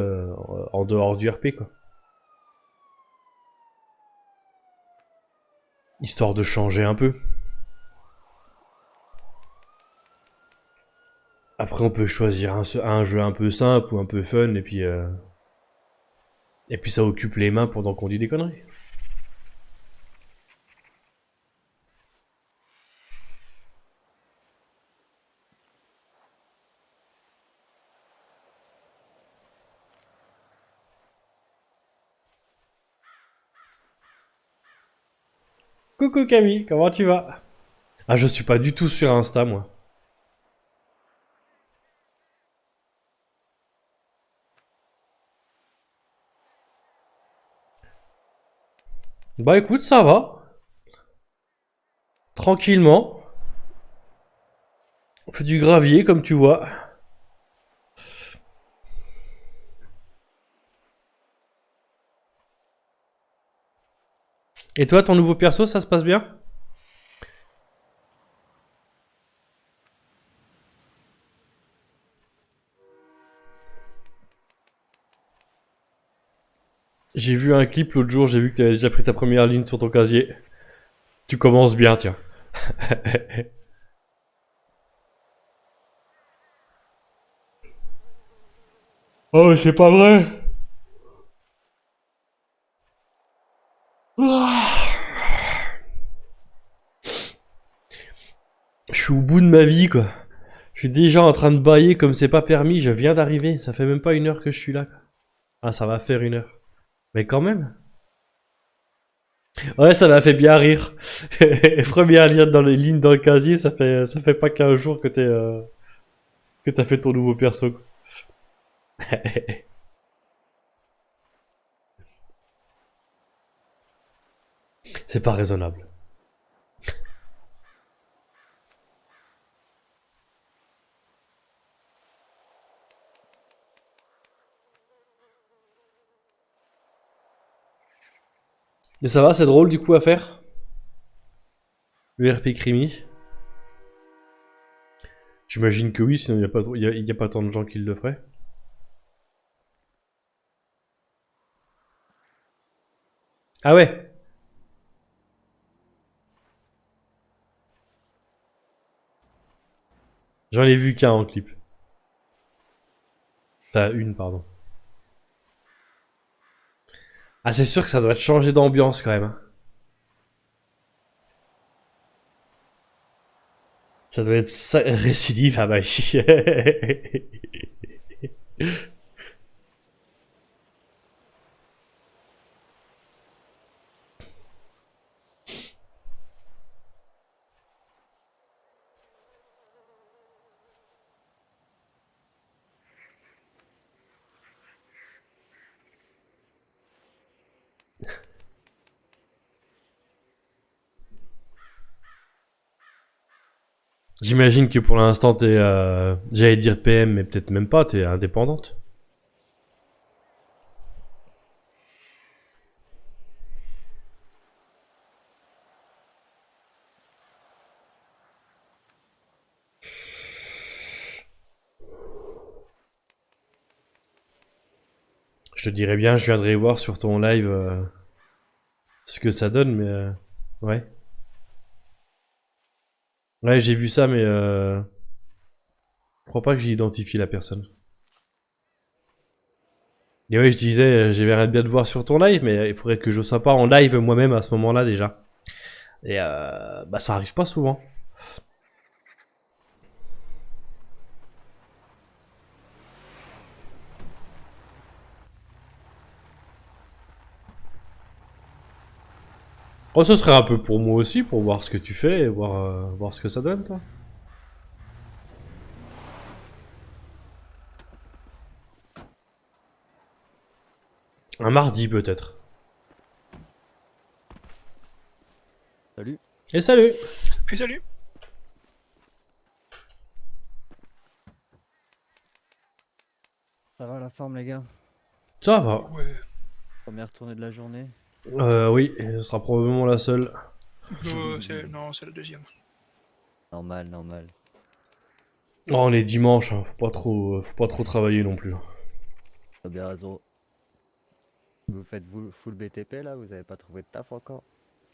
en dehors du RP quoi. Histoire de changer un peu. Après on peut choisir un jeu un peu simple ou un peu fun et puis ça occupe les mains pendant qu'on dit des conneries. Coucou Camille, comment tu vas? Ah, je suis pas du tout sur Insta, moi. Bah écoute, ça va. Tranquillement. On fait du gravier, comme tu vois. Et toi, ton nouveau perso, ça se passe bien? J'ai vu un clip l'autre jour, j'ai vu que t'avais déjà pris ta première ligne sur ton casier. Tu commences bien, tiens. Oh, mais c'est pas vrai. Je suis au bout de ma vie, quoi. Je suis déjà en train de bailler comme c'est pas permis, je viens d'arriver, ça fait même pas 1 heure que je suis là, quoi. Ah, ça va faire 1 heure. Mais quand même. Ouais, ça m'a fait bien rire. Première ligne dans les lignes dans le casier, ça fait pas 15 jours que t'as fait ton nouveau perso, quoi. C'est pas raisonnable. Mais ça va, c'est drôle du coup à faire? Le RP Crimi? J'imagine que oui, sinon il y a pas tant de gens qui le feraient. Ah ouais? J'en ai vu qu'un en clip. Enfin, une, pardon. Ah, c'est sûr que ça doit te changer d'ambiance quand même. Hein. Ça doit être récidive, ah bah chier. J'imagine que pour l'instant t'es, j'allais dire PM, mais peut-être même pas, t'es indépendante. Je te dirais bien, je viendrai voir sur ton live ce que ça donne, mais ouais. Ouais, j'ai vu ça, mais je crois pas que j'ai identifié la personne. Et ouais, je disais, j'aimerais bien te voir sur ton live, mais il faudrait que je sois pas en live moi-même à ce moment-là déjà. Et bah ça arrive pas souvent. Oh, ce serait un peu pour moi aussi, pour voir ce que tu fais et voir ce que ça donne, toi. Un mardi, peut-être. Salut. Et salut! Et salut. Ça va la forme les gars? Ça va. Ouais. Première tournée de la journée? Oui, et ce sera probablement la seule. Non, c'est la deuxième. Normal, normal. Oh, on est dimanche, hein. Faut pas trop travailler non plus. T'as bien raison. Vous faites full BTP là? Vous avez pas trouvé de taf encore?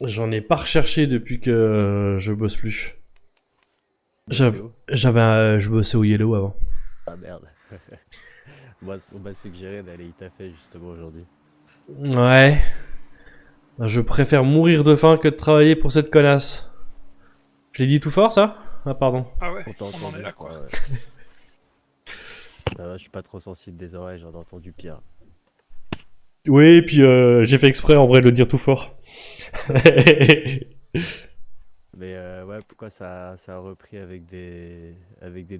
J'en ai pas recherché depuis que je bosse plus. C'est où? Je bossais au Yellow avant. Ah merde. On m'a suggéré d'aller y taffer justement aujourd'hui. Ouais. Je préfère mourir de faim que de travailler pour cette connasse. Je l'ai dit tout fort, ça? Ah, pardon. Ah ouais, On t'a on en entendu, est là je crois, quoi. ouais. Ça va, je suis pas trop sensible des oreilles, j'en ai entendu pire. Oui, et puis j'ai fait exprès en vrai de le dire tout fort. Mais ouais, pourquoi ça a repris avec des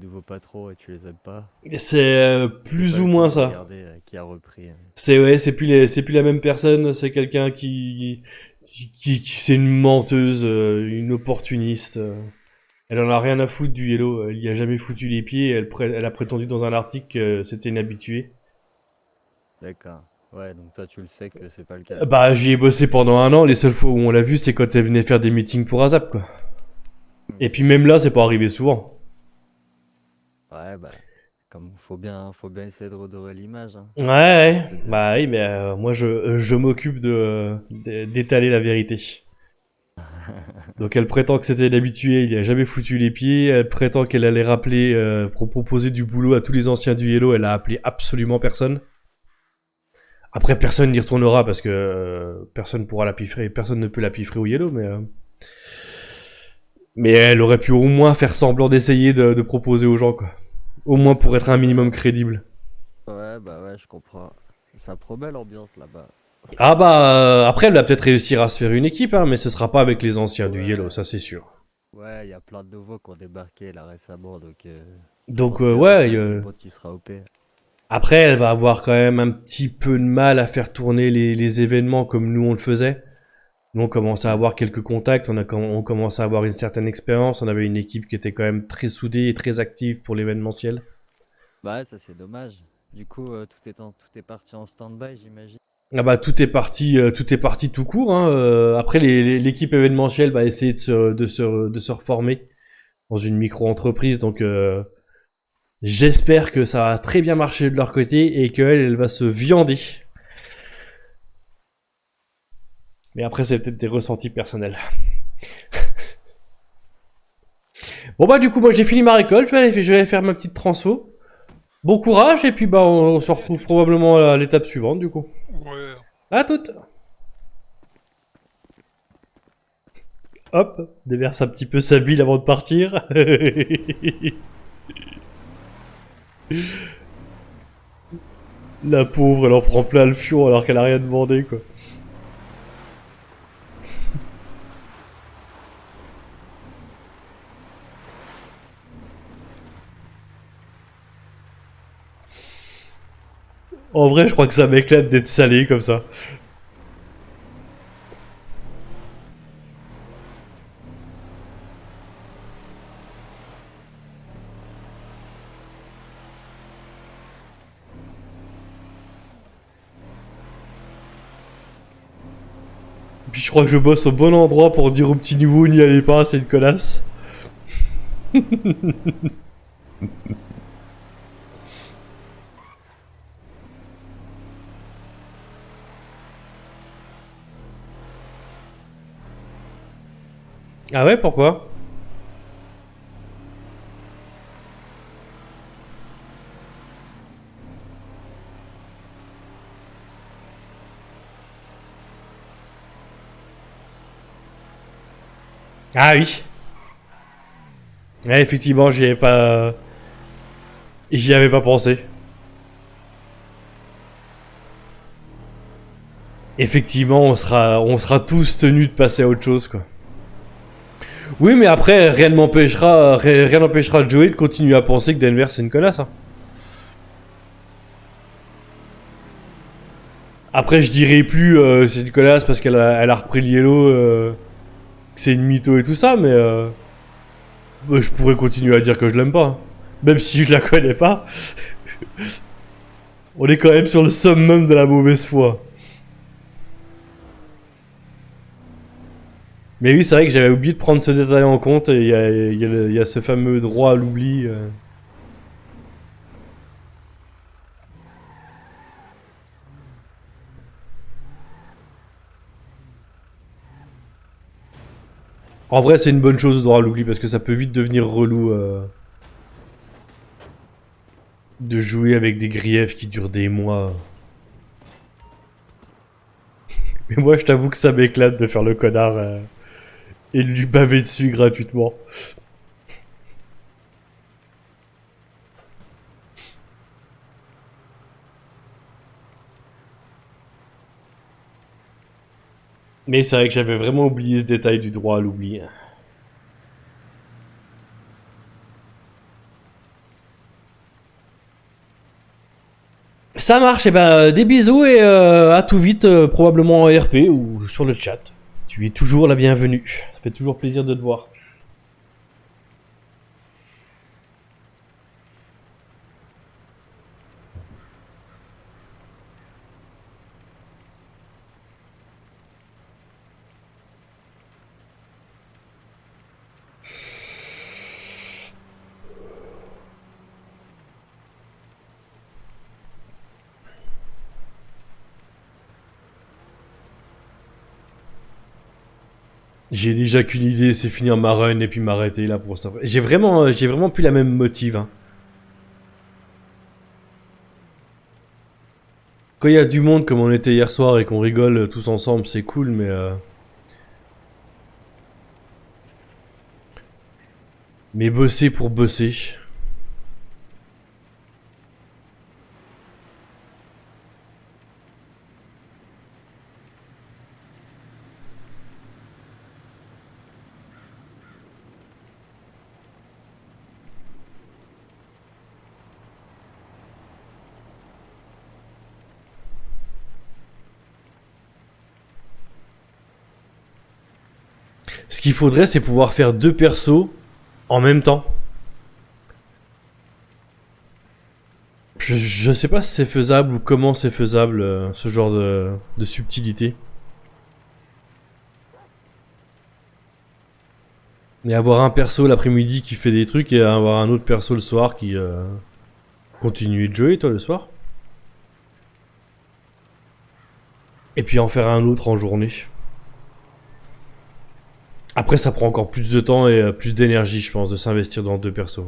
nouveaux patrons et tu les aimes pas? C'est plus J'ai pas ou eu le moins temps de ça. regarder, qui a repris. C'est ouais, c'est plus la même personne, c'est quelqu'un c'est une menteuse, une opportuniste. Elle en a rien à foutre du Yellow, elle y a jamais foutu les pieds, elle a prétendu dans un article que c'était une habituée. D'accord. Ouais, donc toi tu le sais que c'est pas le cas. Bah, j'y ai bossé pendant un an, les seules fois où on l'a vu, c'est quand elle venait faire des meetings pour ASAP, quoi. Et puis même là, c'est pas arrivé souvent. Ouais, bah, comme faut bien essayer de redorer l'image. Hein. Ouais, Je veux te dire. bah oui, mais moi je m'occupe d'étaler la vérité. Donc elle prétend que c'était l'habitué, il y a jamais foutu les pieds, elle prétend qu'elle allait rappeler, pour proposer du boulot à tous les anciens du Yellow, elle a appelé absolument personne. Après personne n'y retournera parce que personne pourra la piffrer, personne ne peut la piffrer au Yellow, mais elle aurait pu au moins faire semblant d'essayer de proposer aux gens, quoi. Au moins pour être un minimum crédible. Ouais, bah ouais, je comprends. Ça promet l'ambiance là-bas. Ah bah après elle va peut-être réussir à se faire une équipe, hein, mais ce sera pas avec les anciens du Ouais. Yellow, ça c'est sûr. Ouais, il y a plein de nouveaux qui ont débarqué là récemment, donc. Donc je pense qu'il y aura ouais, pas de pote qui sera OP. après elle va avoir quand même un petit peu de mal à faire tourner les événements comme nous on le faisait. Nous on commençait à avoir quelques contacts, on commençait à avoir une certaine expérience, on avait une équipe qui était quand même très soudée et très active pour l'événementiel. Bah ouais, ça c'est dommage. Du coup, tout est parti en stand-by, j'imagine. Ah bah tout est parti tout court. Hein. Après l'équipe événementielle va essayer de se reformer dans une micro-entreprise. Donc j'espère que ça va très bien marcher de leur côté et qu'elle va se viander. Mais après c'est peut-être des ressentis personnels. Bon bah du coup moi j'ai fini ma récolte, je vais aller faire ma petite transfo. Bon courage et puis bah on se retrouve probablement à l'étape suivante du coup. Ouais. À toutes. Hop, déverse un petit peu sa bile avant de partir. La pauvre, elle en prend plein le fion alors qu'elle a rien demandé quoi. En vrai, je crois que ça m'éclate d'être salé comme ça. Puis je crois que je bosse au bon endroit pour dire au petit niveau n'y allez pas, c'est une connasse. Ah ouais, pourquoi? Ah oui. Ouais, effectivement, j'y avais pas pensé. Effectivement, on sera tous tenus de passer à autre chose, quoi. Oui, mais après, rien n'empêchera Joey de continuer à penser que Denver c'est une connasse. Hein. Après, je dirais plus c'est une connasse parce qu'elle a repris le yellow, que c'est une mytho et tout ça, mais bah, je pourrais continuer à dire que je l'aime pas. Hein. Même si je la connais pas. On est quand même sur le summum de la mauvaise foi. Mais oui, c'est vrai que j'avais oublié de prendre ce détail en compte et il y a ce fameux droit à l'oubli. En vrai, c'est une bonne chose le droit à l'oubli parce que ça peut vite devenir relou de jouer avec des griefs qui durent des mois. Mais moi, je t'avoue que ça m'éclate de faire le connard et de lui baver dessus gratuitement. Mais c'est vrai que j'avais vraiment oublié ce détail du droit à l'oubli. Ça marche, et ben des bisous et à tout vite, probablement en RP ou sur le chat. Tu es toujours la bienvenue. Ça fait toujours plaisir de te voir. J'ai déjà qu'une idée, c'est finir ma run et puis m'arrêter là pour ça. J'ai vraiment plus la même motive. Hein. Quand il y a du monde comme on était hier soir et qu'on rigole tous ensemble, c'est cool, mais bosser pour bosser. Ce qu'il faudrait, c'est pouvoir faire deux persos en même temps. Je sais pas si c'est faisable ou comment c'est faisable, ce genre de subtilité. Mais avoir un perso l'après-midi qui fait des trucs et avoir un autre perso le soir qui continue de jouer, toi, le soir. Et puis en faire un autre en journée. Après, ça prend encore plus de temps et plus d'énergie, je pense, de s'investir dans 2 persos.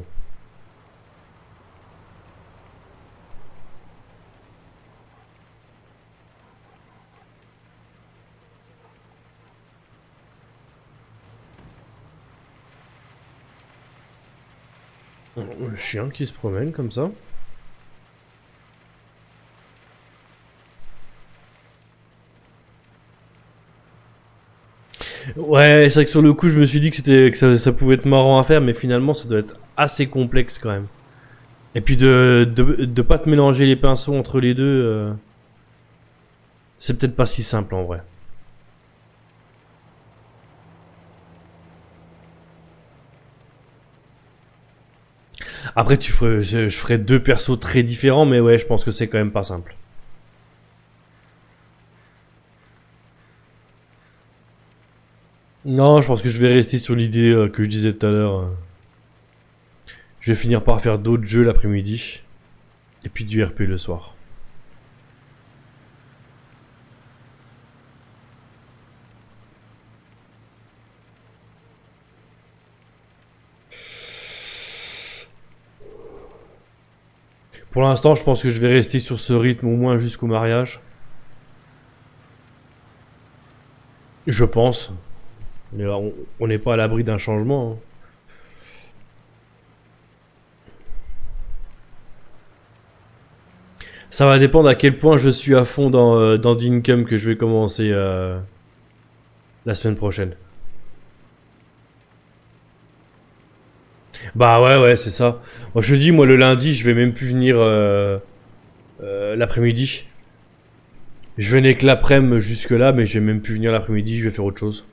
Le chien qui se promène comme ça. Ouais, c'est vrai que sur le coup, je me suis dit que ça pouvait être marrant à faire, mais finalement, ça doit être assez complexe quand même. Et puis de pas te mélanger les pinceaux entre les deux, c'est peut-être pas si simple en vrai. Après, je ferais 2 persos très différents, mais ouais, je pense que c'est quand même pas simple. Non, je pense que je vais rester sur l'idée que je disais tout à l'heure. Je vais finir par faire d'autres jeux l'après-midi. Et puis du RP le soir. Pour l'instant, je pense que je vais rester sur ce rythme au moins jusqu'au mariage. Je pense. Mais là, on n'est pas à l'abri d'un changement. Hein. Ça va dépendre à quel point je suis à fond dans Dinkum que je vais commencer la semaine prochaine. Bah ouais, c'est ça. Moi je dis, moi le lundi, je vais même plus venir l'après-midi. Je venais que l'après-midi jusque là, mais je vais même plus venir l'après-midi, je vais faire autre chose.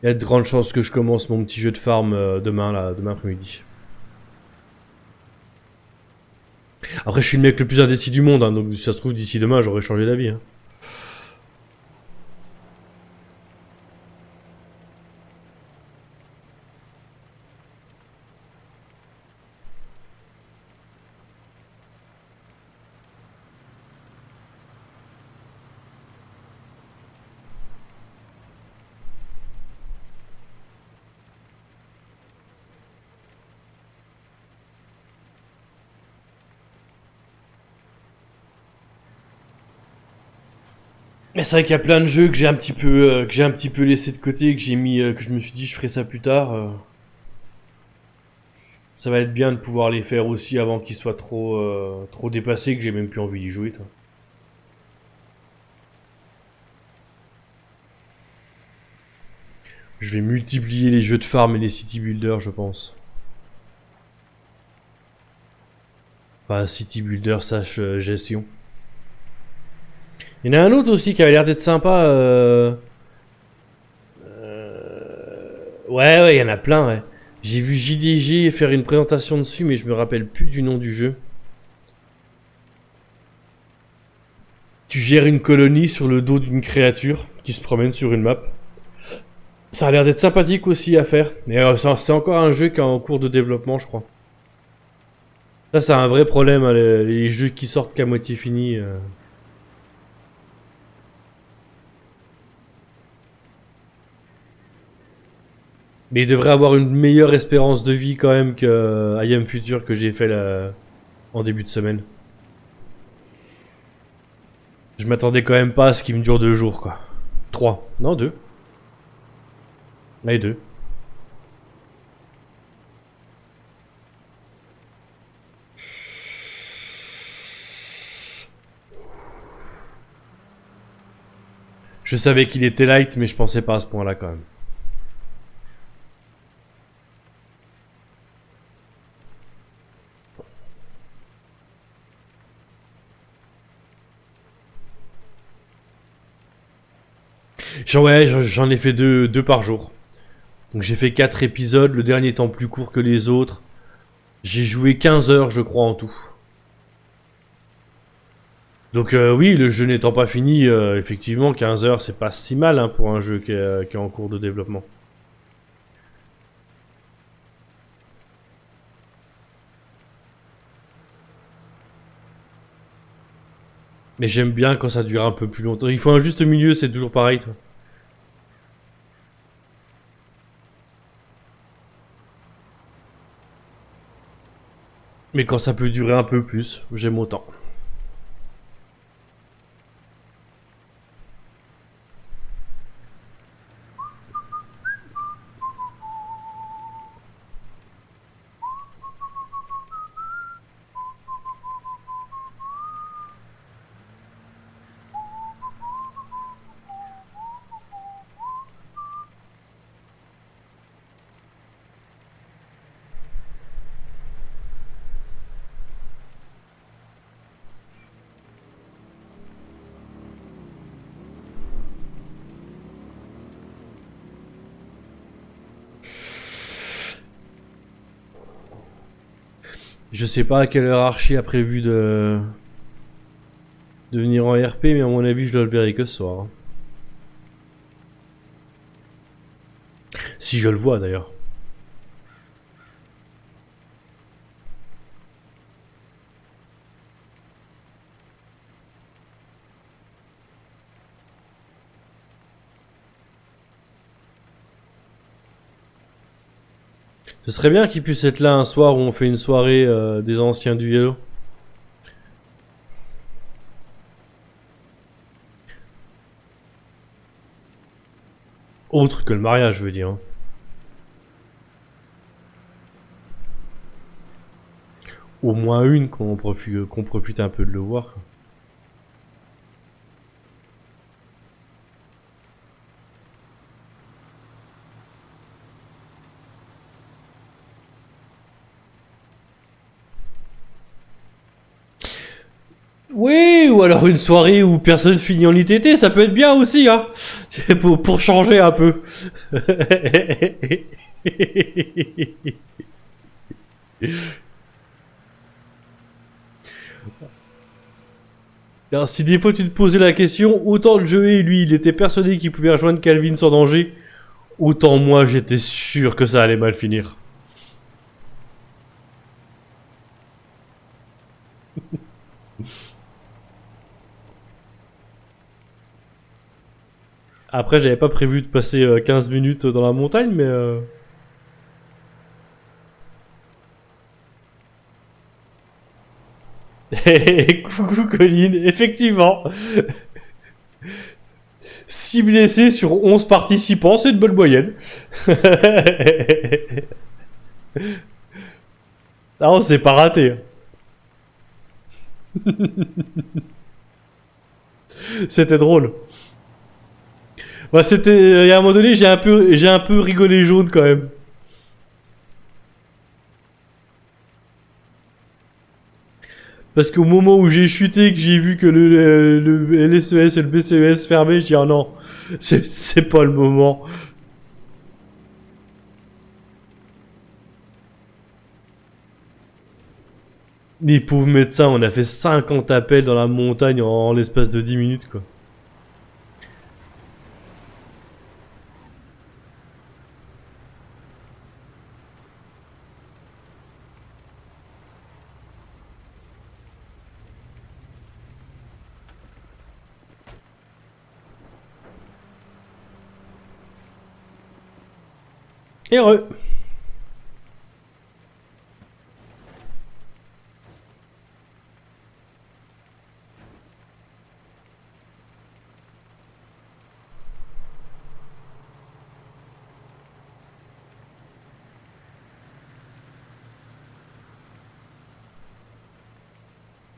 Il y a de grandes chances que je commence mon petit jeu de farm demain après-midi. Après, je suis le mec le plus indécis du monde, hein, donc si ça se trouve, d'ici demain, j'aurais changé d'avis. Hein. Mais c'est vrai qu'il y a plein de jeux que j'ai un petit peu laissé de côté, que j'ai mis, que je me suis dit je ferai ça plus tard. Ça va être bien de pouvoir les faire aussi avant qu'ils soient trop dépassés, que j'ai même plus envie d'y jouer. Toi. Je vais multiplier les jeux de farm et les city builders, je pense. Enfin, city builder / gestion. Il y en a un autre aussi qui avait l'air d'être sympa. Ouais, il y en a plein, ouais. J'ai vu JDG faire une présentation dessus, mais je me rappelle plus du nom du jeu. Tu gères une colonie sur le dos d'une créature qui se promène sur une map. Ça a l'air d'être sympathique aussi à faire. Mais c'est encore un jeu qui est en cours de développement, je crois. Ça, c'est un vrai problème, hein, les jeux qui sortent qu'à moitié finis. Mais il devrait avoir une meilleure espérance de vie quand même que I Am Future que j'ai fait en début de semaine. Je m'attendais quand même pas à ce qu'il me dure 2 jours, quoi. 3. Non, 2. Allez, 2. Je savais qu'il était light, mais je pensais pas à ce point-là quand même. J'en ai fait 2 par jour. Donc j'ai fait 4 épisodes, le dernier étant plus court que les autres. J'ai joué 15 heures, je crois, en tout. Donc oui, le jeu n'étant pas fini, effectivement, 15 heures, c'est pas si mal hein, pour un jeu qui est en cours de développement. Mais j'aime bien quand ça dure un peu plus longtemps. Il faut un juste milieu, c'est toujours pareil, toi. Mais quand ça peut durer un peu plus, j'aime autant. Je sais pas à quelle heure Archie a prévu de venir en RP, mais à mon avis, je dois le verrai que ce soir. Hein. Si je le vois d'ailleurs. Ce serait bien qu'il puisse être là un soir où on fait une soirée des anciens du Yellow. Autre que le mariage, je veux dire. Hein. Au moins une qu'on profite un peu de le voir. Quoi. Oui, ou alors une soirée où personne finit en ITT, ça peut être bien aussi, hein. C'est pour changer un peu. Alors, si des fois tu te posais la question, autant le jeu lui, il était persuadé qu'il pouvait rejoindre Calvin sans danger, autant moi j'étais sûr que ça allait mal finir. Après, j'avais pas prévu de passer 15 minutes dans la montagne, mais... Coucou Colline, effectivement. 6 blessés sur 11 participants, c'est une bonne moyenne. Ah, on s'est pas raté. C'était drôle. Bah, c'était... Il y a un moment donné, j'ai un peu rigolé jaune quand même. Parce qu'au moment où j'ai chuté, que j'ai vu que le LSES et le BCES fermaient, j'ai dit oh non, c'est pas le moment. Les pauvres médecins, on a fait 50 appels dans la montagne en l'espace de 10 minutes quoi. Heureux.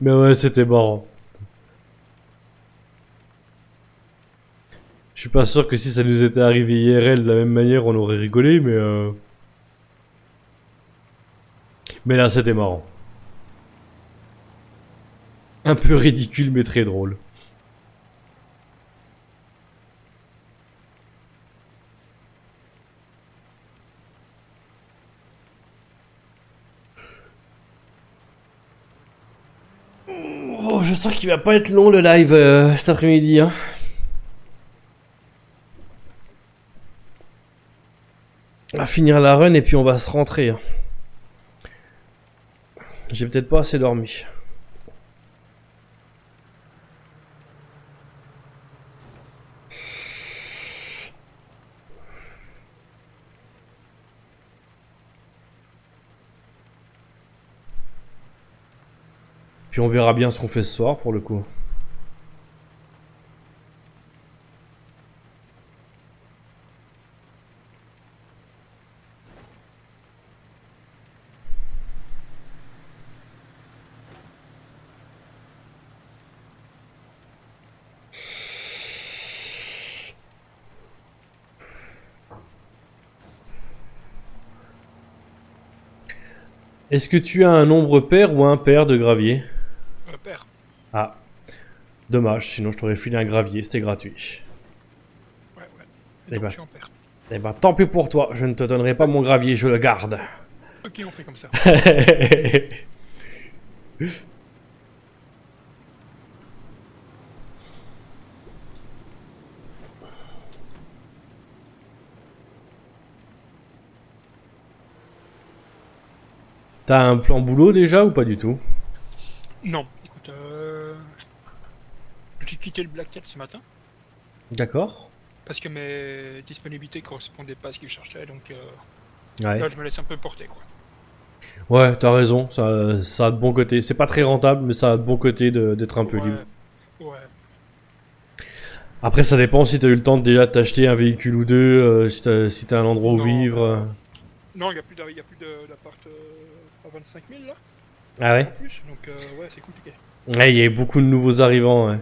Mais ouais, c'était marrant. Je suis pas sûr que si ça nous était arrivé IRL de la même manière, on aurait rigolé, mais mais là, c'était marrant. Un peu ridicule, mais très drôle. Oh, je sens qu'il va pas être long le live cet après-midi. Hein. On va finir la run et puis on va se rentrer. Hein. J'ai peut-être pas assez dormi. Puis on verra bien ce qu'on fait ce soir pour le coup. Est-ce que tu as un nombre pair ou impair de gravier? Père. Ah, dommage, sinon je t'aurais filé un gravier, c'était gratuit. Ouais, ouais. Eh Donc, ben. je suis en père. Eh ben tant pis pour toi, je ne te donnerai pas mon gravier, je le garde. Ok, on fait comme ça. T'as un plan boulot déjà ou pas du tout? Non, écoute, j'ai quitté le Black Cat ce matin D'accord. parce que mes disponibilités correspondaient pas à ce qu'ils cherchaient, donc Ouais. là je me laisse un peu porter quoi. Ouais, t'as raison, ça a de bons côtés. C'est pas très rentable, mais ça a de bons côtés d'être un peu libre. Ouais. Après, ça dépend si t'as eu le temps de déjà t'acheter un véhicule ou deux, si t'as un endroit où Non, vivre. Non, il n'y a plus d'appart à 25 000 là, Ah ouais? en plus, donc ouais, c'est compliqué. Ouais, il y a beaucoup de nouveaux arrivants, ouais.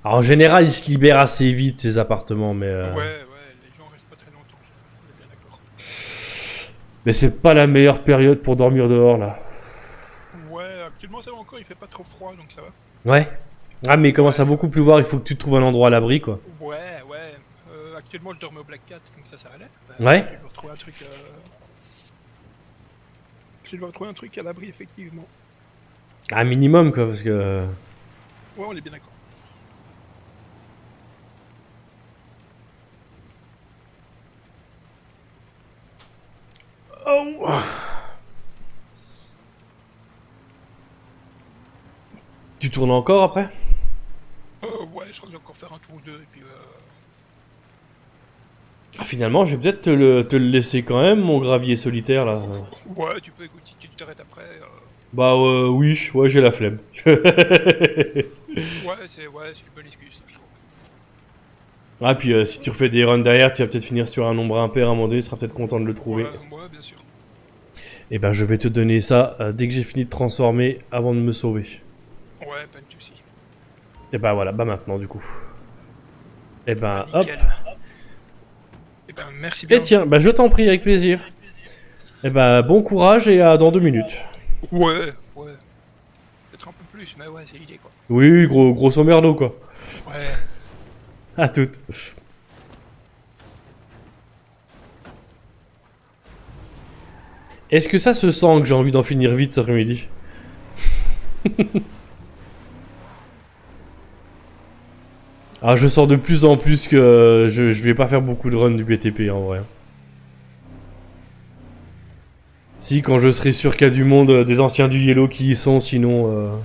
Alors, en général, ils se libèrent assez vite, ces appartements, mais... Ouais, les gens restent pas très longtemps, on est bien d'accord. Mais c'est pas la meilleure période pour dormir dehors, là. Ouais, actuellement ça va encore, il fait pas trop froid, donc ça va. Ouais? Ah, mais il commence Ouais, à beaucoup pleuvoir, il faut que tu trouves un endroit à l'abri, quoi. Ouais, actuellement je dormais au Black Cat, donc ça allait. Ouais. Je vais retrouver un truc... Je dois retrouver un truc à l'abri, effectivement. Un minimum, quoi, parce que... Ouais, on est bien d'accord. Oh. Tu tournes encore, après? Ouais, je crois que je vais encore faire un tour ou deux, et puis... Ah, finalement, je vais peut-être te le laisser quand même, mon gravier solitaire, là. Ouais, tu peux écouter, si tu t'arrêtes après... Bah, oui, ouais, j'ai la flemme. Ouais, c'est une bonne excuse, ça, je trouve. Ah, puis si tu refais des runs derrière, tu vas peut-être finir sur un nombre impair à un moment donné, tu seras peut-être content de le trouver. Ouais, bien sûr. Et ben, je vais te donner ça dès que j'ai fini de transformer avant de me sauver. Ouais, pas de soucis. Et ben voilà, bah maintenant du coup. Et ben hop. Nickel. Et ben, merci bien. Et tiens, bah je t'en prie avec plaisir. Et ben bon courage et à dans 2 minutes. Ouais. Peut-être un peu plus, mais ouais, c'est l'idée, quoi. Oui, grosso merdo quoi. Ouais. À toutes. Est-ce que ça se sent que j'ai envie d'en finir vite cet après-midi? Ah, je sens de plus en plus que je vais pas faire beaucoup de runs du BTP en vrai. Si, quand je serai sûr qu'il y a du monde, des anciens du Yellow qui y sont, sinon...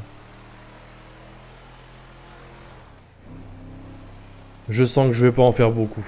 Je sens que je vais pas en faire beaucoup.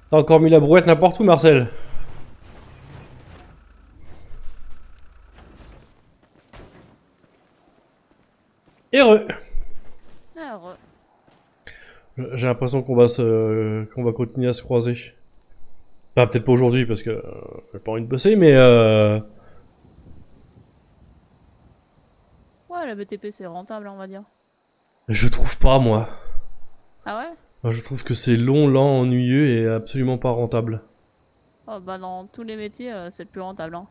T'as encore mis la brouette n'importe où, Marcel? Heureux. Alors, J'ai l'impression qu'on va continuer à se croiser. Enfin, peut-être pas aujourd'hui parce que j'ai pas envie de bosser, mais Ouais, la BTP c'est rentable, on va dire. Je trouve pas, moi. Ah ouais? Moi, je trouve que c'est long, lent, ennuyeux et absolument pas rentable. Oh bah dans tous les métiers, c'est le plus rentable, hein.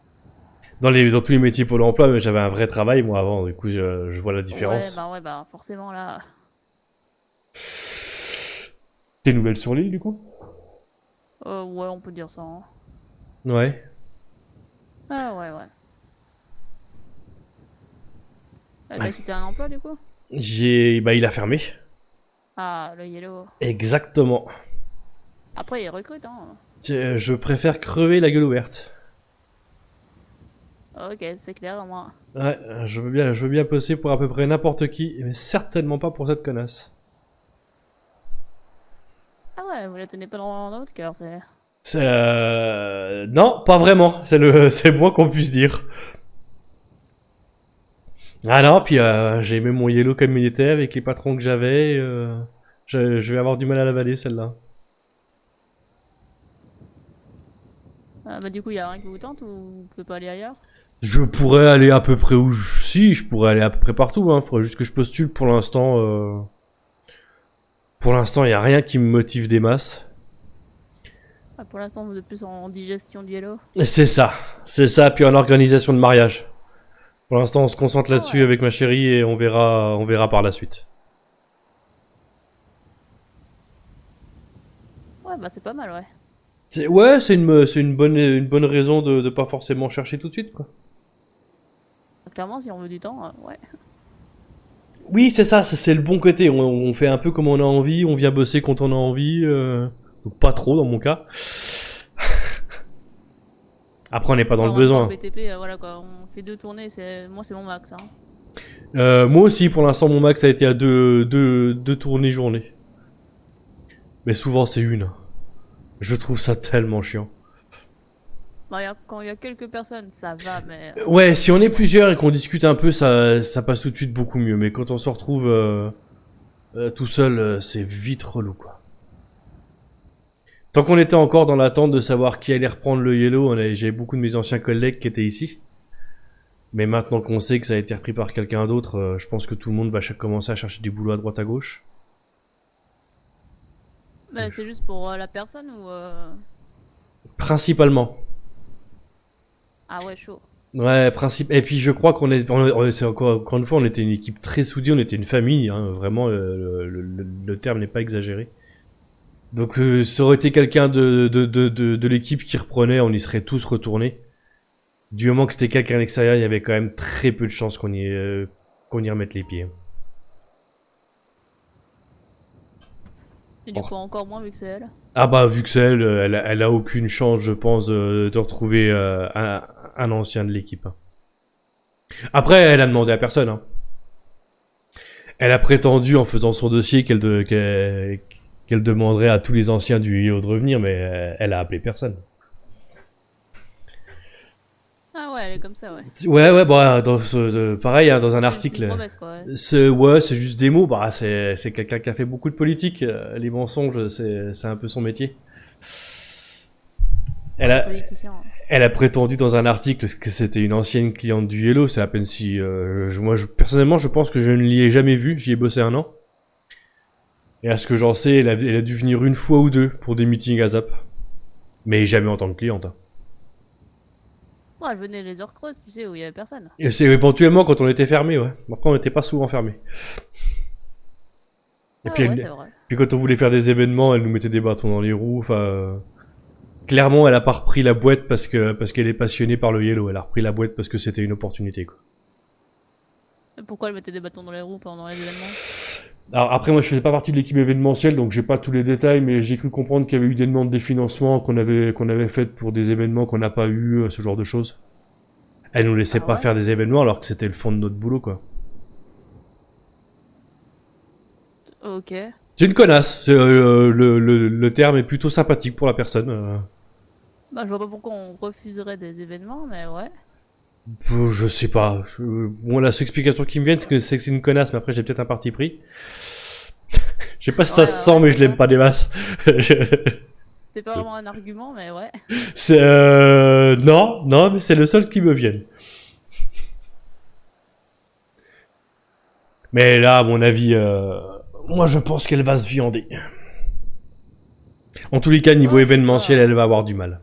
Dans tous les métiers Pôle emploi, mais j'avais un vrai travail, moi, avant. Du coup, je vois la différence. Ouais, bah forcément là. T'es nouvelle sur l'île, du coup? Ouais, on peut dire ça, hein. Ouais. Ah ouais. T'as quitté un emploi du coup? Bah, il a fermé. Ah, le yellow. Exactement. Après, il recrute, hein. Je préfère crever la gueule ouverte. Ok, c'est clair, au moins. Ouais, je veux bien bosser pour à peu près n'importe qui, mais certainement pas pour cette connasse. Ah ouais, vous la tenez pas dans votre cœur, c'est... Non, pas vraiment. C'est le moins qu'on puisse dire. Ah non, puis j'ai aimé mon yellow comme il était avec les patrons que j'avais. Je vais avoir du mal à l'avaler celle-là. Ah, bah du coup, y a rien qui vous tente ou vous pouvez pas aller ailleurs? Je pourrais aller à peu près où si, je pourrais aller à peu près partout. Hein. Faudrait juste que je postule. Pour l'instant, il y a rien qui me motive des masses. Ah, pour l'instant, vous êtes plus en digestion du yellow. C'est ça. Puis en organisation de mariage. Pour l'instant, on se concentre là-dessus ouais. avec ma chérie et on verra par la suite. Ouais, bah c'est pas mal, ouais. C'est une bonne raison de pas forcément chercher tout de suite, quoi. Clairement, si on veut du temps, ouais. Oui, c'est ça, c'est le bon côté. On fait un peu comme on a envie, on vient bosser quand on a envie. Donc pas trop dans mon cas. Après, on n'est pas dans le En besoin. BTP, voilà quoi, on fait 2 tournées, moi c'est mon max, hein. Moi aussi, pour l'instant, mon max a été à deux tournées journée. Mais souvent, c'est une. Je trouve ça tellement chiant. Bah, quand il y a quelques personnes, ça va, mais... Ouais, si on est plusieurs et qu'on discute un peu, ça passe tout de suite beaucoup mieux. Mais quand on se retrouve tout seul, c'est vite relou, quoi. Tant qu'on était encore dans l'attente de savoir qui allait reprendre le yellow, j'avais beaucoup de mes anciens collègues qui étaient ici. Mais maintenant qu'on sait que ça a été repris par quelqu'un d'autre, je pense que tout le monde va commencer à chercher du boulot à droite à gauche. Bah, c'est juste pour la personne ou... Principalement. Ah ouais, chaud. Ouais, et puis je crois c'est encore une fois, on était une équipe très soudée, on était une famille, hein, vraiment, le terme n'est pas exagéré. Donc ça aurait été quelqu'un de l'équipe qui reprenait, on y serait tous retournés. Du moment que c'était quelqu'un d'extérieur, il y avait quand même très peu de chances qu'on y remette les pieds. Et du coup, encore moins vu que c'est elle. Ah bah vu que c'est elle a aucune chance, je pense, de retrouver un ancien de l'équipe. Après, elle a demandé à personne. Hein. Elle a prétendu en faisant son dossier qu'elle demanderait à tous les anciens du IO de revenir, mais elle a appelé personne. Ah ouais, elle est comme ça, ouais. Ouais, bah pareil, hein, dans un article. Une promesse, quoi, ouais. Ouais, c'est juste des mots. Bah, c'est quelqu'un qui a fait beaucoup de politique. Les mensonges, c'est un peu son métier. Elle a prétendu dans un article que c'était une ancienne cliente du Yellow. C'est à peine si. Personnellement, je pense que je ne l'y ai jamais vue. J'y ai bossé 1 an. Et à ce que j'en sais, elle a dû venir 1 fois ou 2 pour des meetings à Zap. Mais jamais en tant que cliente. Hein. Ouais, elle venait les heures creuses, tu sais, où il y avait personne. Et c'est éventuellement quand on était fermé, ouais. Après, on n'était pas souvent fermé. Et puis, ouais, c'est vrai. puis quand on voulait faire des événements, elle nous mettait des bâtons dans les roues. Enfin, clairement, elle a pas repris la boîte parce qu'elle est passionnée par le Yellow. Elle a repris la boîte parce que c'était une opportunité, quoi. Et pourquoi elle mettait des bâtons dans les roues pendant les événements? Alors après, moi, je faisais pas partie de l'équipe événementielle, donc j'ai pas tous les détails, mais j'ai cru comprendre qu'il y avait eu des demandes de financement qu'on avait faites pour des événements qu'on n'a pas eu, ce genre de choses. Elle nous laissait pas faire des événements alors que c'était le fond de notre boulot, quoi. Ok. C'est une connasse. Le terme est plutôt sympathique pour la personne. Bah, je vois pas pourquoi on refuserait des événements, mais ouais. Je sais pas. Bon, la seule explication qui me vient, c'est que c'est une connasse, mais après j'ai peut-être un parti pris. Je sais pas si ça se sent, mais je l'aime pas des masses. C'est pas vraiment un argument, mais ouais. C'est non, mais c'est le seul qui me vienne. Mais là, à mon avis, moi je pense qu'elle va se viander. En tous les cas, niveau Ouais, événementiel, ouais. elle va avoir du mal.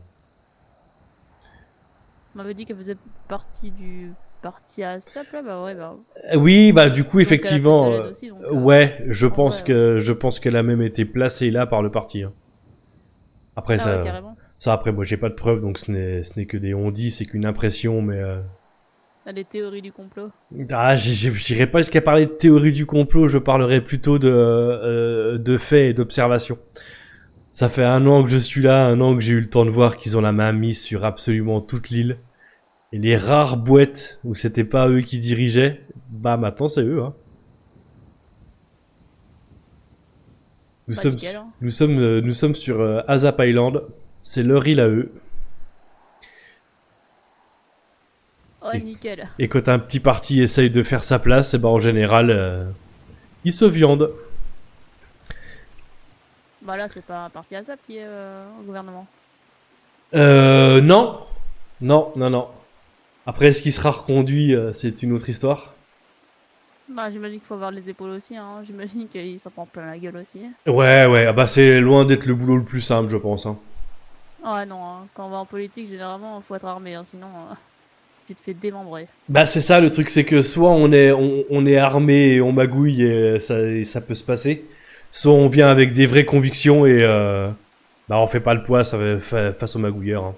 On m'avait dit qu'elle faisait partie du parti ASAP là, bah ouais, bah. Oui, bah du coup, Donc elle a peut-être effectivement, de l'aide aussi, donc, ouais, je en pense vrai, que qu'elle a même été placée là par le parti, hein. Après Ah ouais, ça, carrément. après, moi j'ai pas de preuves, donc ce n'est que des on-dit, c'est qu'une impression, mais T'as les théories du complot. ah, j'irai pas jusqu'à parler de théorie du complot, je parlerai plutôt de faits et d'observations. Ça fait 1 an que je suis là, 1 an que j'ai eu le temps de voir qu'ils ont la main mise sur absolument toute l'île. Et les rares boîtes où c'était pas eux qui dirigeaient, bah maintenant c'est eux, hein. Nous Bah, sommes, nickel, hein. nous sommes sur Azap Island. C'est leur île à eux. Ouais, nickel. Et quand un petit parti essaye de faire sa place, et ben en général, ils se viandent. Bah là, c'est pas un parti ASAP qui est au gouvernement. Non. Non, non, non. Après, est-ce qu'il sera reconduit, c'est une autre histoire. Bah j'imagine qu'il faut avoir les épaules aussi, hein. J'imagine qu'il s'en prend plein la gueule aussi. Ouais, ouais, ah bah c'est loin d'être le boulot le plus simple, je pense, hein. Ouais, non, hein. Quand on va en politique, généralement, faut être armé, hein. Sinon, tu te fais démembrer. Bah c'est ça, le truc c'est que soit on est armé et on magouille et ça peut se passer, soit on vient avec des vraies convictions et bah on fait pas le poids face aux magouilleurs, hein.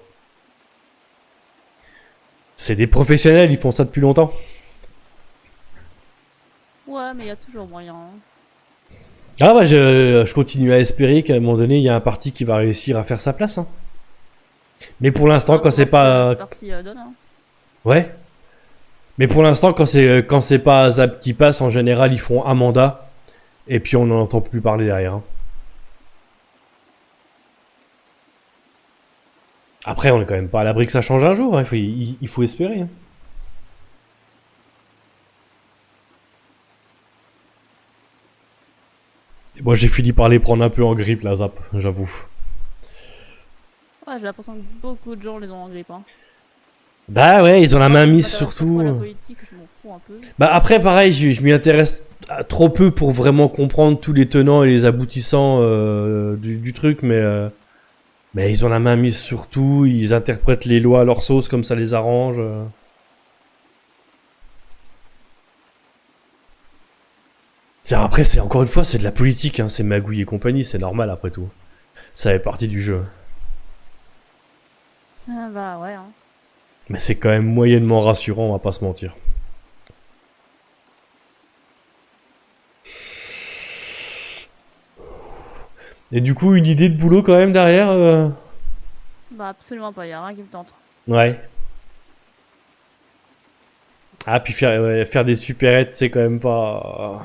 C'est des professionnels, ils font ça depuis longtemps. Ouais, mais il y a toujours moyen, hein. Ah bah je continue à espérer qu'à un moment donné il y a un parti qui va réussir à faire sa place, hein. Mais pour l'instant Hein, quand faut c'est voir ce que pas... ce parti donne, hein. Ouais. Mais pour l'instant quand c'est pas Zap qui passe, en général ils font un mandat et puis on n'en entend plus parler derrière, hein. Après, on est quand même pas à l'abri que ça change un jour, hein. Il faut espérer, hein. Et moi, j'ai fini par les prendre un peu en grippe, la Zap, j'avoue. Ouais, j'ai l'impression que beaucoup de gens les ont en grippe, hein. Bah ouais, ils ont la Moi, main je mise m'intéresse pas surtout. trop à la politique, je m'en fous un peu. Bah après, pareil, je m'y intéresse trop peu pour vraiment comprendre tous les tenants et les aboutissants du truc, mais ils ont la main mise sur tout, ils interprètent les lois à leur sauce comme ça les arrange. Après, c'est encore une fois, c'est de la politique, hein, c'est magouille et compagnie, c'est normal après tout. Ça fait partie du jeu. Ah, bah ouais, hein. Mais c'est quand même moyennement rassurant, on va pas se mentir. Et du coup, une idée de boulot quand même derrière Bah absolument pas, y a rien qui me tente. Ouais. Ah, puis faire des supérettes, c'est quand même pas...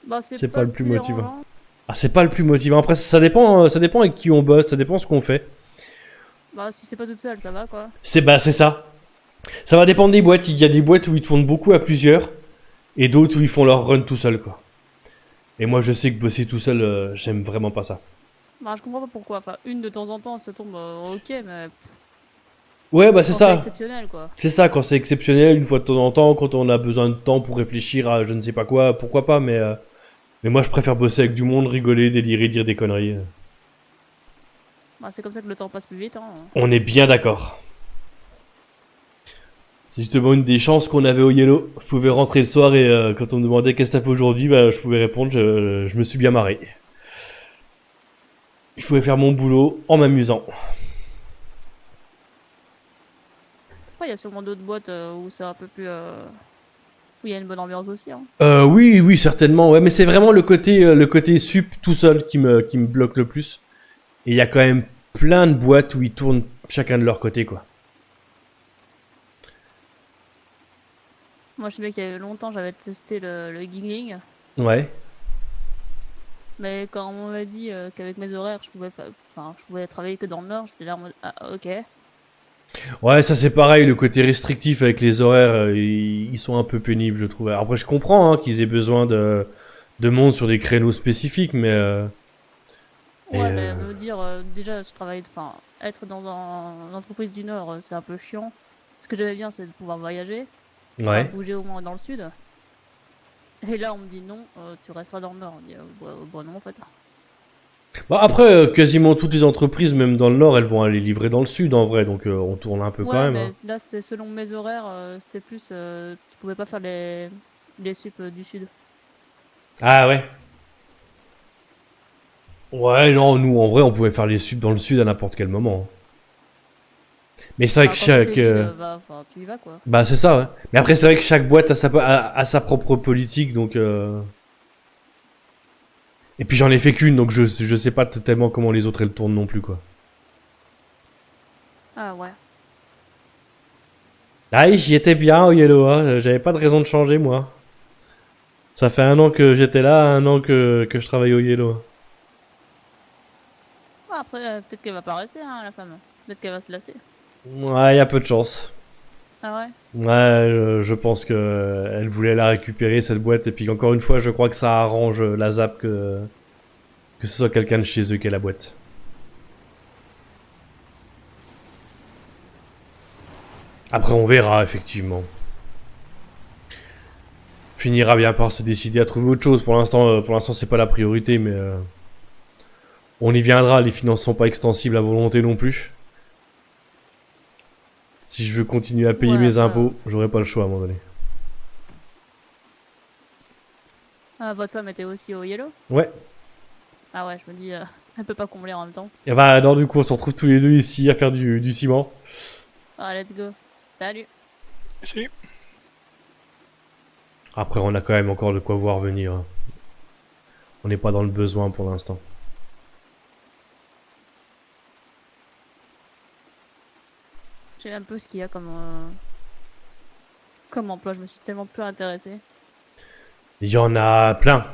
Bah C'est pas le plus motivant. dérangeant. Ah, c'est pas le plus motivant. Après, ça dépend avec qui on bosse, ça dépend ce qu'on fait. Bah si c'est pas toute seule, ça va quoi. C'est ça. Ça va dépendre des boîtes. Il y a des boîtes où ils tournent beaucoup à plusieurs, et d'autres où ils font leur run tout seul, quoi. Et moi, je sais que bosser tout seul, j'aime vraiment pas ça. Bah je comprends pas pourquoi. Enfin, une de temps en temps, ça tombe ok, mais Ouais, bah c'est quand ça. exceptionnel quoi. C'est ça, quand c'est exceptionnel, une fois de temps en temps, quand on a besoin de temps pour réfléchir à je ne sais pas quoi, pourquoi pas, mais moi je préfère bosser avec du monde, rigoler, délirer, dire des conneries. Bah c'est comme ça que le temps passe plus vite, hein. On est bien d'accord. C'est justement une des chances qu'on avait au Yellow. Je pouvais rentrer le soir et quand on me demandait qu'est-ce que t'as fait aujourd'hui, bah, je pouvais répondre, je me suis bien marré. Je pouvais faire mon boulot en m'amusant. Après, il y a sûrement d'autres boîtes où c'est un peu plus. Où il y a une bonne ambiance aussi, hein. Oui, oui, certainement, ouais, mais c'est vraiment le côté sup tout seul qui me bloque le plus. Et il y a quand même plein de boîtes où ils tournent chacun de leur côté, quoi. Moi, je sais bien qu'il y a longtemps, j'avais testé le giggling. Ouais. Mais quand on m'a dit qu'avec mes horaires, je pouvais travailler que dans le Nord, j'étais là en mode ah, ok. Ouais, ça c'est pareil, le côté restrictif avec les horaires, ils sont un peu pénibles, je trouve. Après, je comprends hein, qu'ils aient besoin de monde sur des créneaux spécifiques, mais... Ouais, mais me dire déjà, être dans une entreprise du Nord, c'est un peu chiant. Ce que j'aimais bien, c'est de pouvoir voyager, Ouais. bouger au moins dans le sud. Et là, on me dit non, tu resteras dans le nord. On dit, bon, non, en fait. Bah après, quasiment toutes les entreprises, même dans le nord, elles vont aller livrer dans le sud en vrai, donc on tourne un peu Ouais, quand même. mais Hein. là, c'était selon mes horaires, c'était plus. Tu pouvais pas faire les sup du sud. Ah ouais. Ouais, non, nous en vrai, on pouvait faire les subs dans le sud à n'importe quel moment. Hein. Mais c'est vrai que Enfin, quand chaque. t'es vide, enfin, tu y vas quoi. Bah c'est ça, ouais. Mais après, c'est vrai que chaque boîte a sa propre politique, donc. Et puis j'en ai fait qu'une, donc je sais pas tellement comment les autres elles tournent non plus, quoi. Ah ouais. Ah, j'y étais bien au Yellow, hein. J'avais pas de raison de changer, moi. Ça fait 1 an que j'étais là, 1 an que je travaille au Yellow. Ah, après, peut-être qu'elle va pas rester, hein, la femme. Peut-être qu'elle va se lasser. Ouais, y a peu de chance. Ah ouais. Ouais, je pense que elle voulait la récupérer cette boîte et puis encore une fois, je crois que ça arrange la ZAP que ce soit quelqu'un de chez eux qui ait la boîte. Après, on verra effectivement. Finira bien par se décider à trouver autre chose. Pour l'instant, c'est pas la priorité, mais on y viendra. Les finances sont pas extensibles à volonté non plus. Si je veux continuer à payer Ouais, mes bah. impôts, j'aurai pas le choix à un moment donné. Ah, votre femme était aussi au Yellow? Ouais. Ah ouais, je me dis, elle peut pas combler en même temps. Et bah non, du coup, on se retrouve tous les deux ici à faire du ciment. Ah, let's go. Salut. Salut. Après, on a quand même encore de quoi voir venir. Hein. On n'est pas dans le besoin pour l'instant. Je sais un peu ce qu'il y a comme emploi, je me suis tellement peu intéressée. Il y en a plein.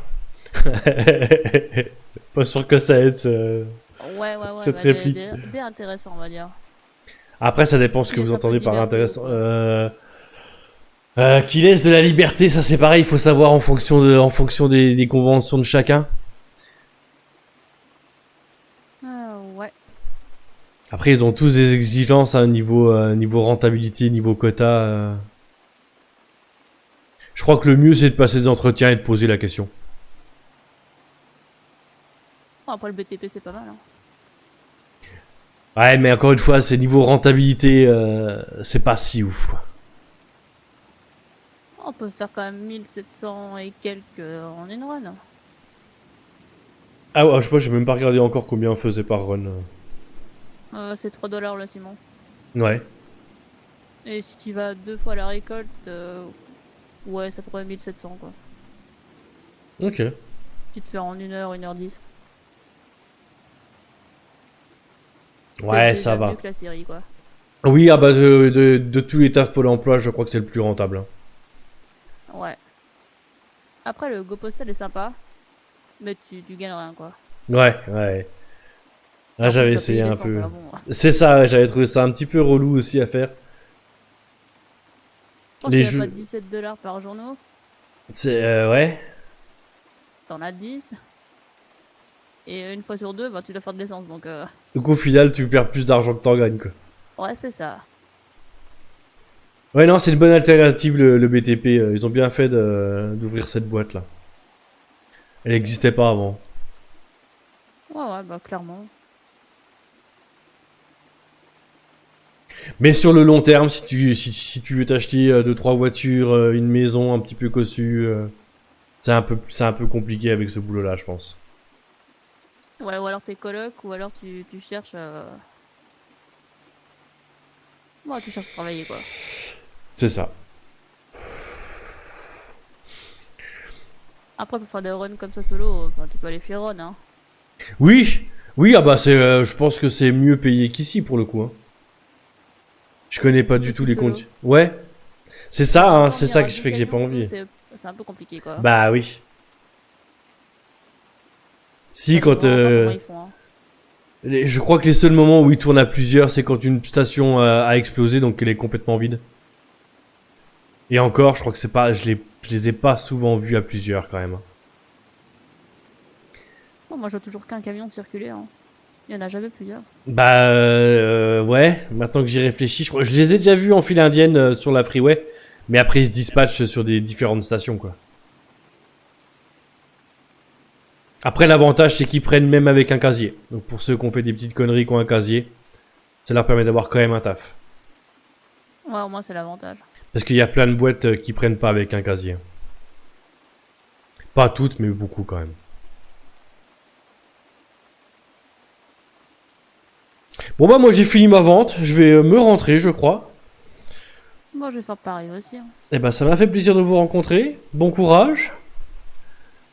Pas sûr que ça aide. Ouais, Cette bah, réplique. des intéressants, on va dire. Après, ça dépend ce que Il laisse vous un peu entendez de par liberté, intéressant. quoi. Qui laisse de la liberté, ça c'est pareil, il faut savoir en fonction des conventions de chacun. Ah ouais. Après, ils ont tous des exigences à niveau rentabilité, niveau quota. Je crois que le mieux c'est de passer des entretiens et de poser la question. Bon, après le BTP c'est pas mal. Hein. Ouais, mais encore une fois, c'est niveau rentabilité, c'est pas si ouf. Quoi. On peut faire quand même 1700 et quelques en une run. Ah ouais, je sais pas, j'ai même pas regardé encore combien on faisait par run. C'est 3$ là, Simon. Ouais. Et si tu vas 2 fois la récolte, ouais, ça pourrait 1700 quoi. Ok. Tu te fais en 1h, 1h10. Ouais, C'est ça déjà va. mieux que la série quoi. Oui, ah bah de tous les tafs Pôle emploi, je crois que c'est le plus rentable. Hein. Ouais. Après le Go Postal est sympa, mais tu gagnes rien quoi. Ouais, ouais. Là, En plus, j'avais tu dois essayé payer un l'essence, peu. alors bon. C'est ça, ouais, j'avais trouvé ça un petit peu relou aussi à faire. Je crois Les que tu jeux- pas 17$ par journaux, C'est ouais. t'en as 10. Et une fois sur deux, bah, tu dois faire de l'essence donc Donc au final, tu perds plus d'argent que t'en gagnes, quoi. ouais, c'est ça. Ouais, non, c'est une bonne alternative le BTP. Ils ont bien fait d'ouvrir cette boîte là. Elle n'existait pas avant. Ouais, bah clairement. Mais sur le long terme, si tu veux t'acheter 2-3 voitures, une maison un petit peu cossue, c'est un peu compliqué avec ce boulot là, je pense. Ouais, ou alors t'es coloc, ou alors tu cherches. Bon, tu cherches à travailler quoi. C'est ça. Après, pour faire des runs comme ça solo, enfin, tu peux aller chez Ron, hein. Oui, oui, ah bah je pense que c'est mieux payé qu'ici pour le coup. Hein. Je connais pas du Aussi tout les solo. comptes. Ouais, c'est ça, hein, c'est ça Venir à que je fais que j'ai pas Ducado, envie. C'est un peu compliqué quoi. Bah oui. Si, Je sais quand vraiment pas comment ils font, hein. je crois que les seuls moments où il tourne à plusieurs, c'est quand une station a explosé, donc qu'elle est complètement vide. Et encore, je crois que c'est pas, je les ai pas souvent vus à plusieurs quand même. Bon, moi, je vois toujours qu'un camion circuler, hein. Il y en a jamais plusieurs. Bah ouais, maintenant que j'y réfléchis, je les ai déjà vus en file indienne sur la freeway, mais après ils se dispatchent sur des différentes stations quoi. Après, l'avantage, c'est qu'ils prennent même avec un casier. Donc pour ceux qui ont fait des petites conneries, qui ont un casier, ça leur permet d'avoir quand même un taf. Ouais, au moins c'est l'avantage. Parce qu'il y a plein de boîtes qui prennent pas avec un casier. Pas toutes, mais beaucoup quand même. Bon bah moi j'ai fini ma vente, je vais me rentrer je crois. Moi je vais faire pareil aussi. Hein. Et bah ça m'a fait plaisir de vous rencontrer, bon courage.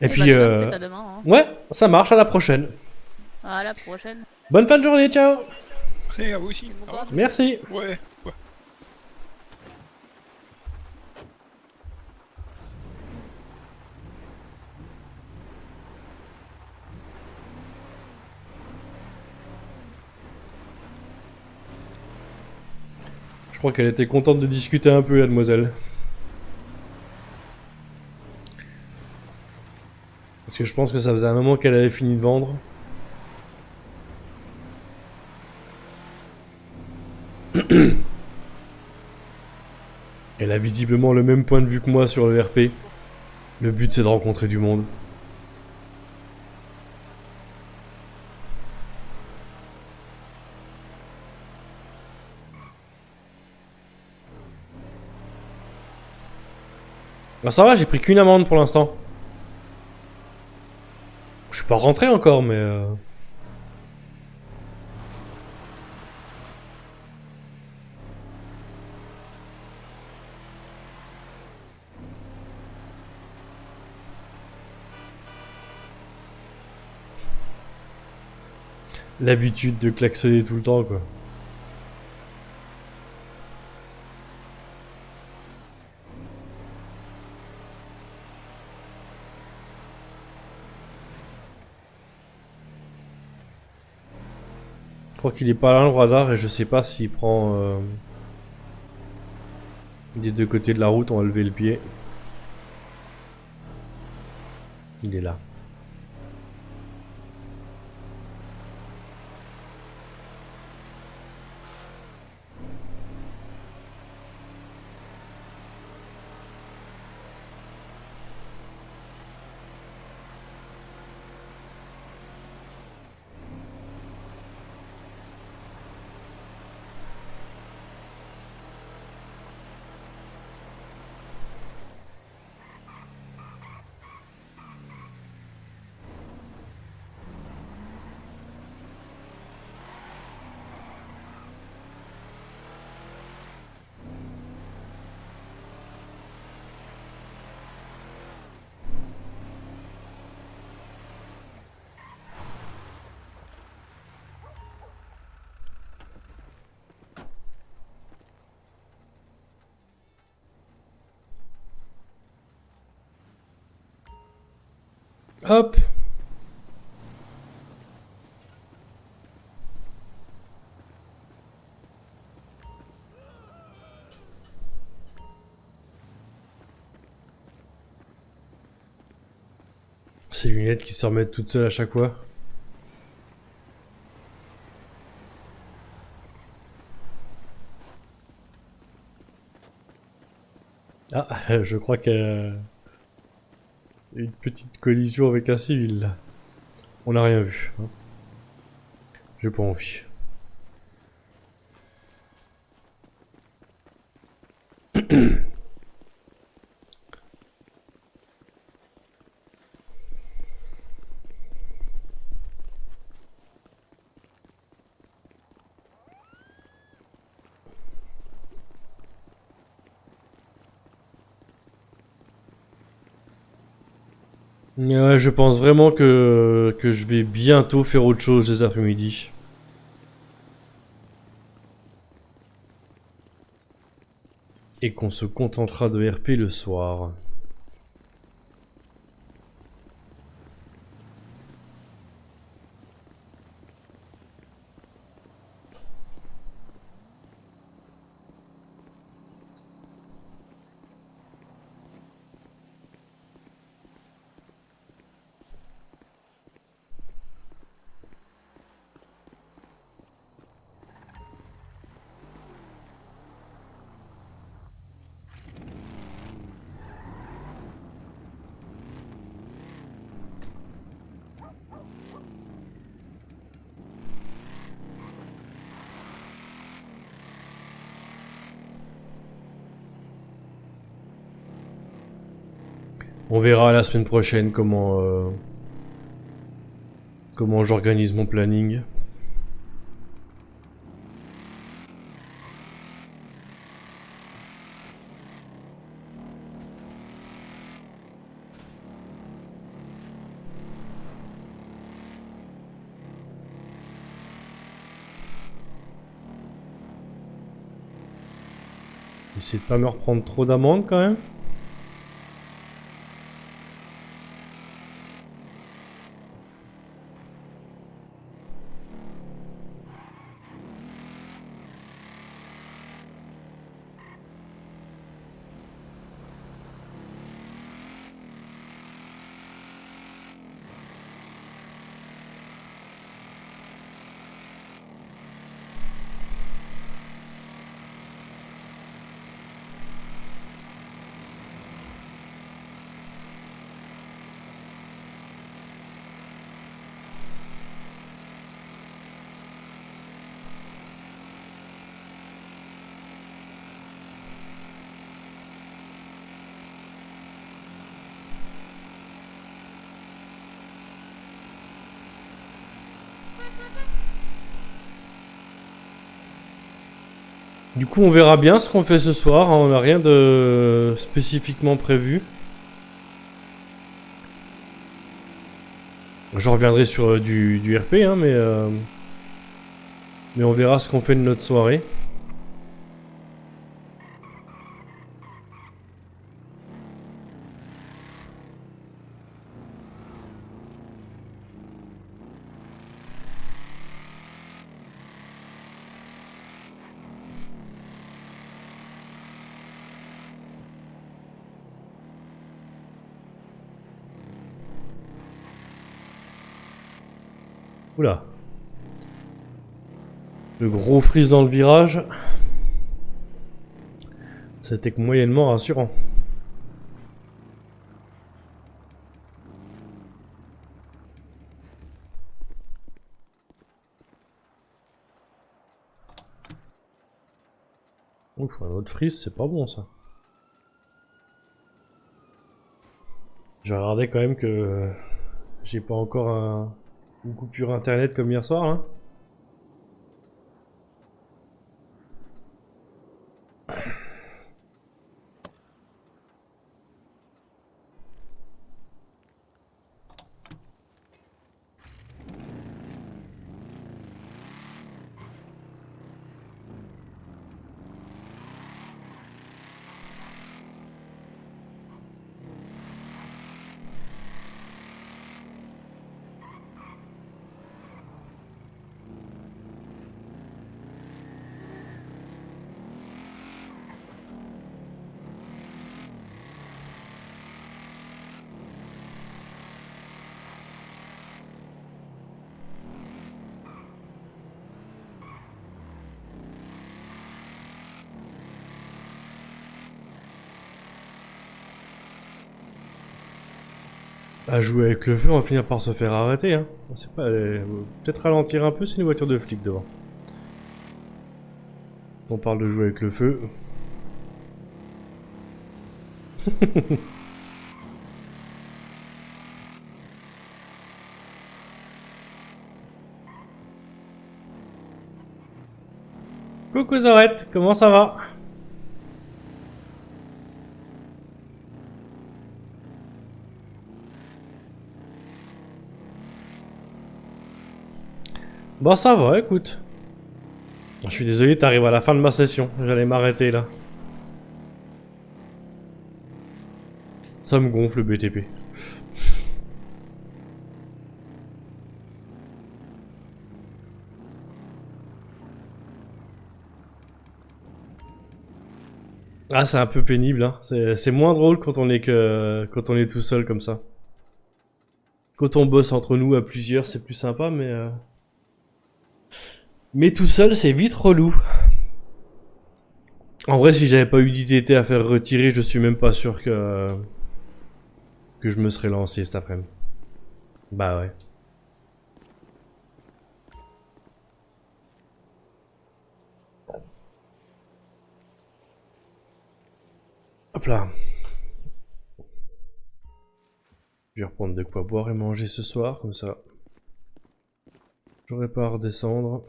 Et Et puis bah, tu vas peut-être à demain. Hein. ouais, ça marche, à la prochaine. À la prochaine. Bonne fin de journée, ciao. Après, à vous aussi. Au revoir. Merci. Ouais. Ouais. Je crois qu'elle était contente de discuter un peu, mademoiselle. Parce que je pense que ça faisait un moment qu'elle avait fini de vendre. Elle a visiblement le même point de vue que moi sur le RP. Le but c'est de rencontrer du monde. Bah ça va, j'ai pris qu'une amende pour l'instant. Je suis pas rentré encore, mais... L'habitude de klaxonner tout le temps, quoi. Je crois qu'il est pas là le radar et je sais pas s'il prend des deux côtés de la route. On va lever le pied. Il est là. Hop. Ces lunettes qui se remettent toutes seules à chaque fois. Ah, je crois qu'il y a une petite collision avec un civil là. On n'a rien vu. Hein. J'ai pas envie. Mais ouais, je pense vraiment que je vais bientôt faire autre chose les après-midi. Et qu'on se contentera de RP le soir. On verra la semaine prochaine comment j'organise mon planning. Essayez de pas me reprendre trop d'amendes quand même. Du coup, on verra bien ce qu'on fait ce soir. Hein, on n'a rien de spécifiquement prévu. Je reviendrai sur du RP, hein, mais on verra ce qu'on fait de notre soirée. Oula. Le gros freeze dans le virage. C'était que moyennement rassurant. Ouf, un autre freeze, c'est pas bon ça. Je regardais quand même que j'ai pas encore une coupure internet comme hier soir hein. À jouer avec le feu, on va finir par se faire arrêter. Hein. On sait pas, peut-être ralentir un peu, c'est une voiture de flic devant. On parle de jouer avec le feu. Coucou Zorette, comment ça va? Bon ça va, écoute. Je suis désolé, t'arrives à la fin de ma session. J'allais m'arrêter là. Ça me gonfle le BTP. Ah, c'est un peu pénible, hein. C'est moins drôle quand on est quand on est tout seul comme ça. Quand on bosse entre nous à plusieurs, c'est plus sympa, mais tout seul, c'est vite relou. En vrai, si j'avais pas eu d'ITT à faire retirer, je suis même pas sûr que je me serais lancé cet après-midi. Bah ouais. Hop là. Je vais reprendre de quoi boire et manger ce soir, comme ça. J'aurai pas à redescendre.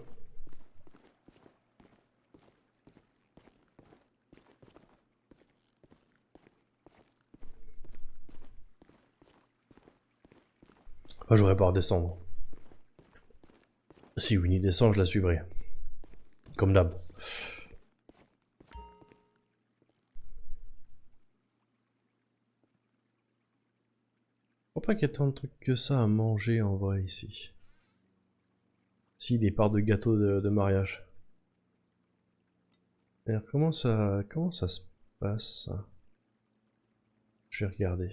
Enfin, j'aurai pas à redescendre. Si Winnie descend, je la suivrai. Comme d'hab. Je crois pas qu'il y ait tant de trucs que ça à manger en vrai ici. Si, des parts de gâteau de mariage. Alors comment ça se passe ça? Je vais regarder.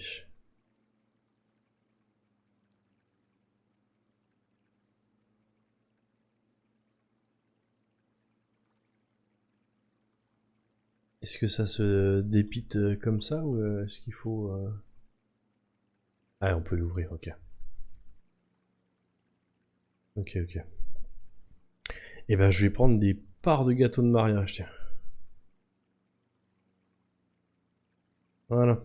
Est-ce que ça se dépite comme ça ou est-ce qu'il faut... Ah, on peut l'ouvrir, ok. Ok. Et ben je vais prendre des parts de gâteau de mariage, tiens. Voilà.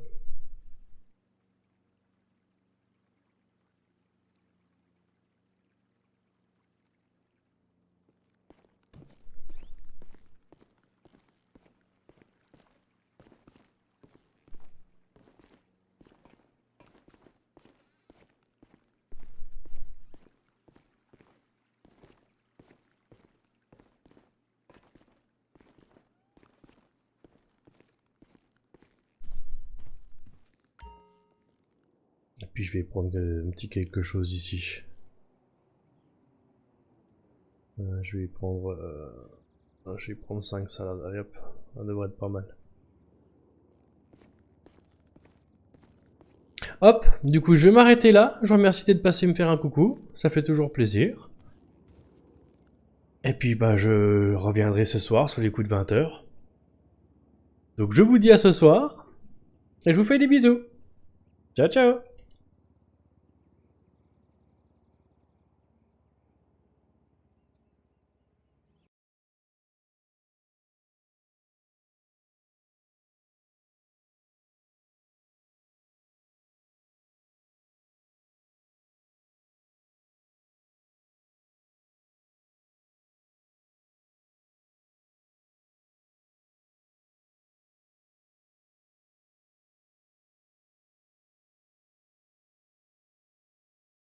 Et puis je vais prendre un petit quelque chose ici. Je vais prendre 5 salades, allez hop, ça devrait être pas mal. Hop, du coup je vais m'arrêter là, je vous remercie d'être passé me faire un coucou, ça fait toujours plaisir. Et puis bah je reviendrai ce soir sur les coups de 20 h. Donc je vous dis à ce soir, et je vous fais des bisous. Ciao ciao.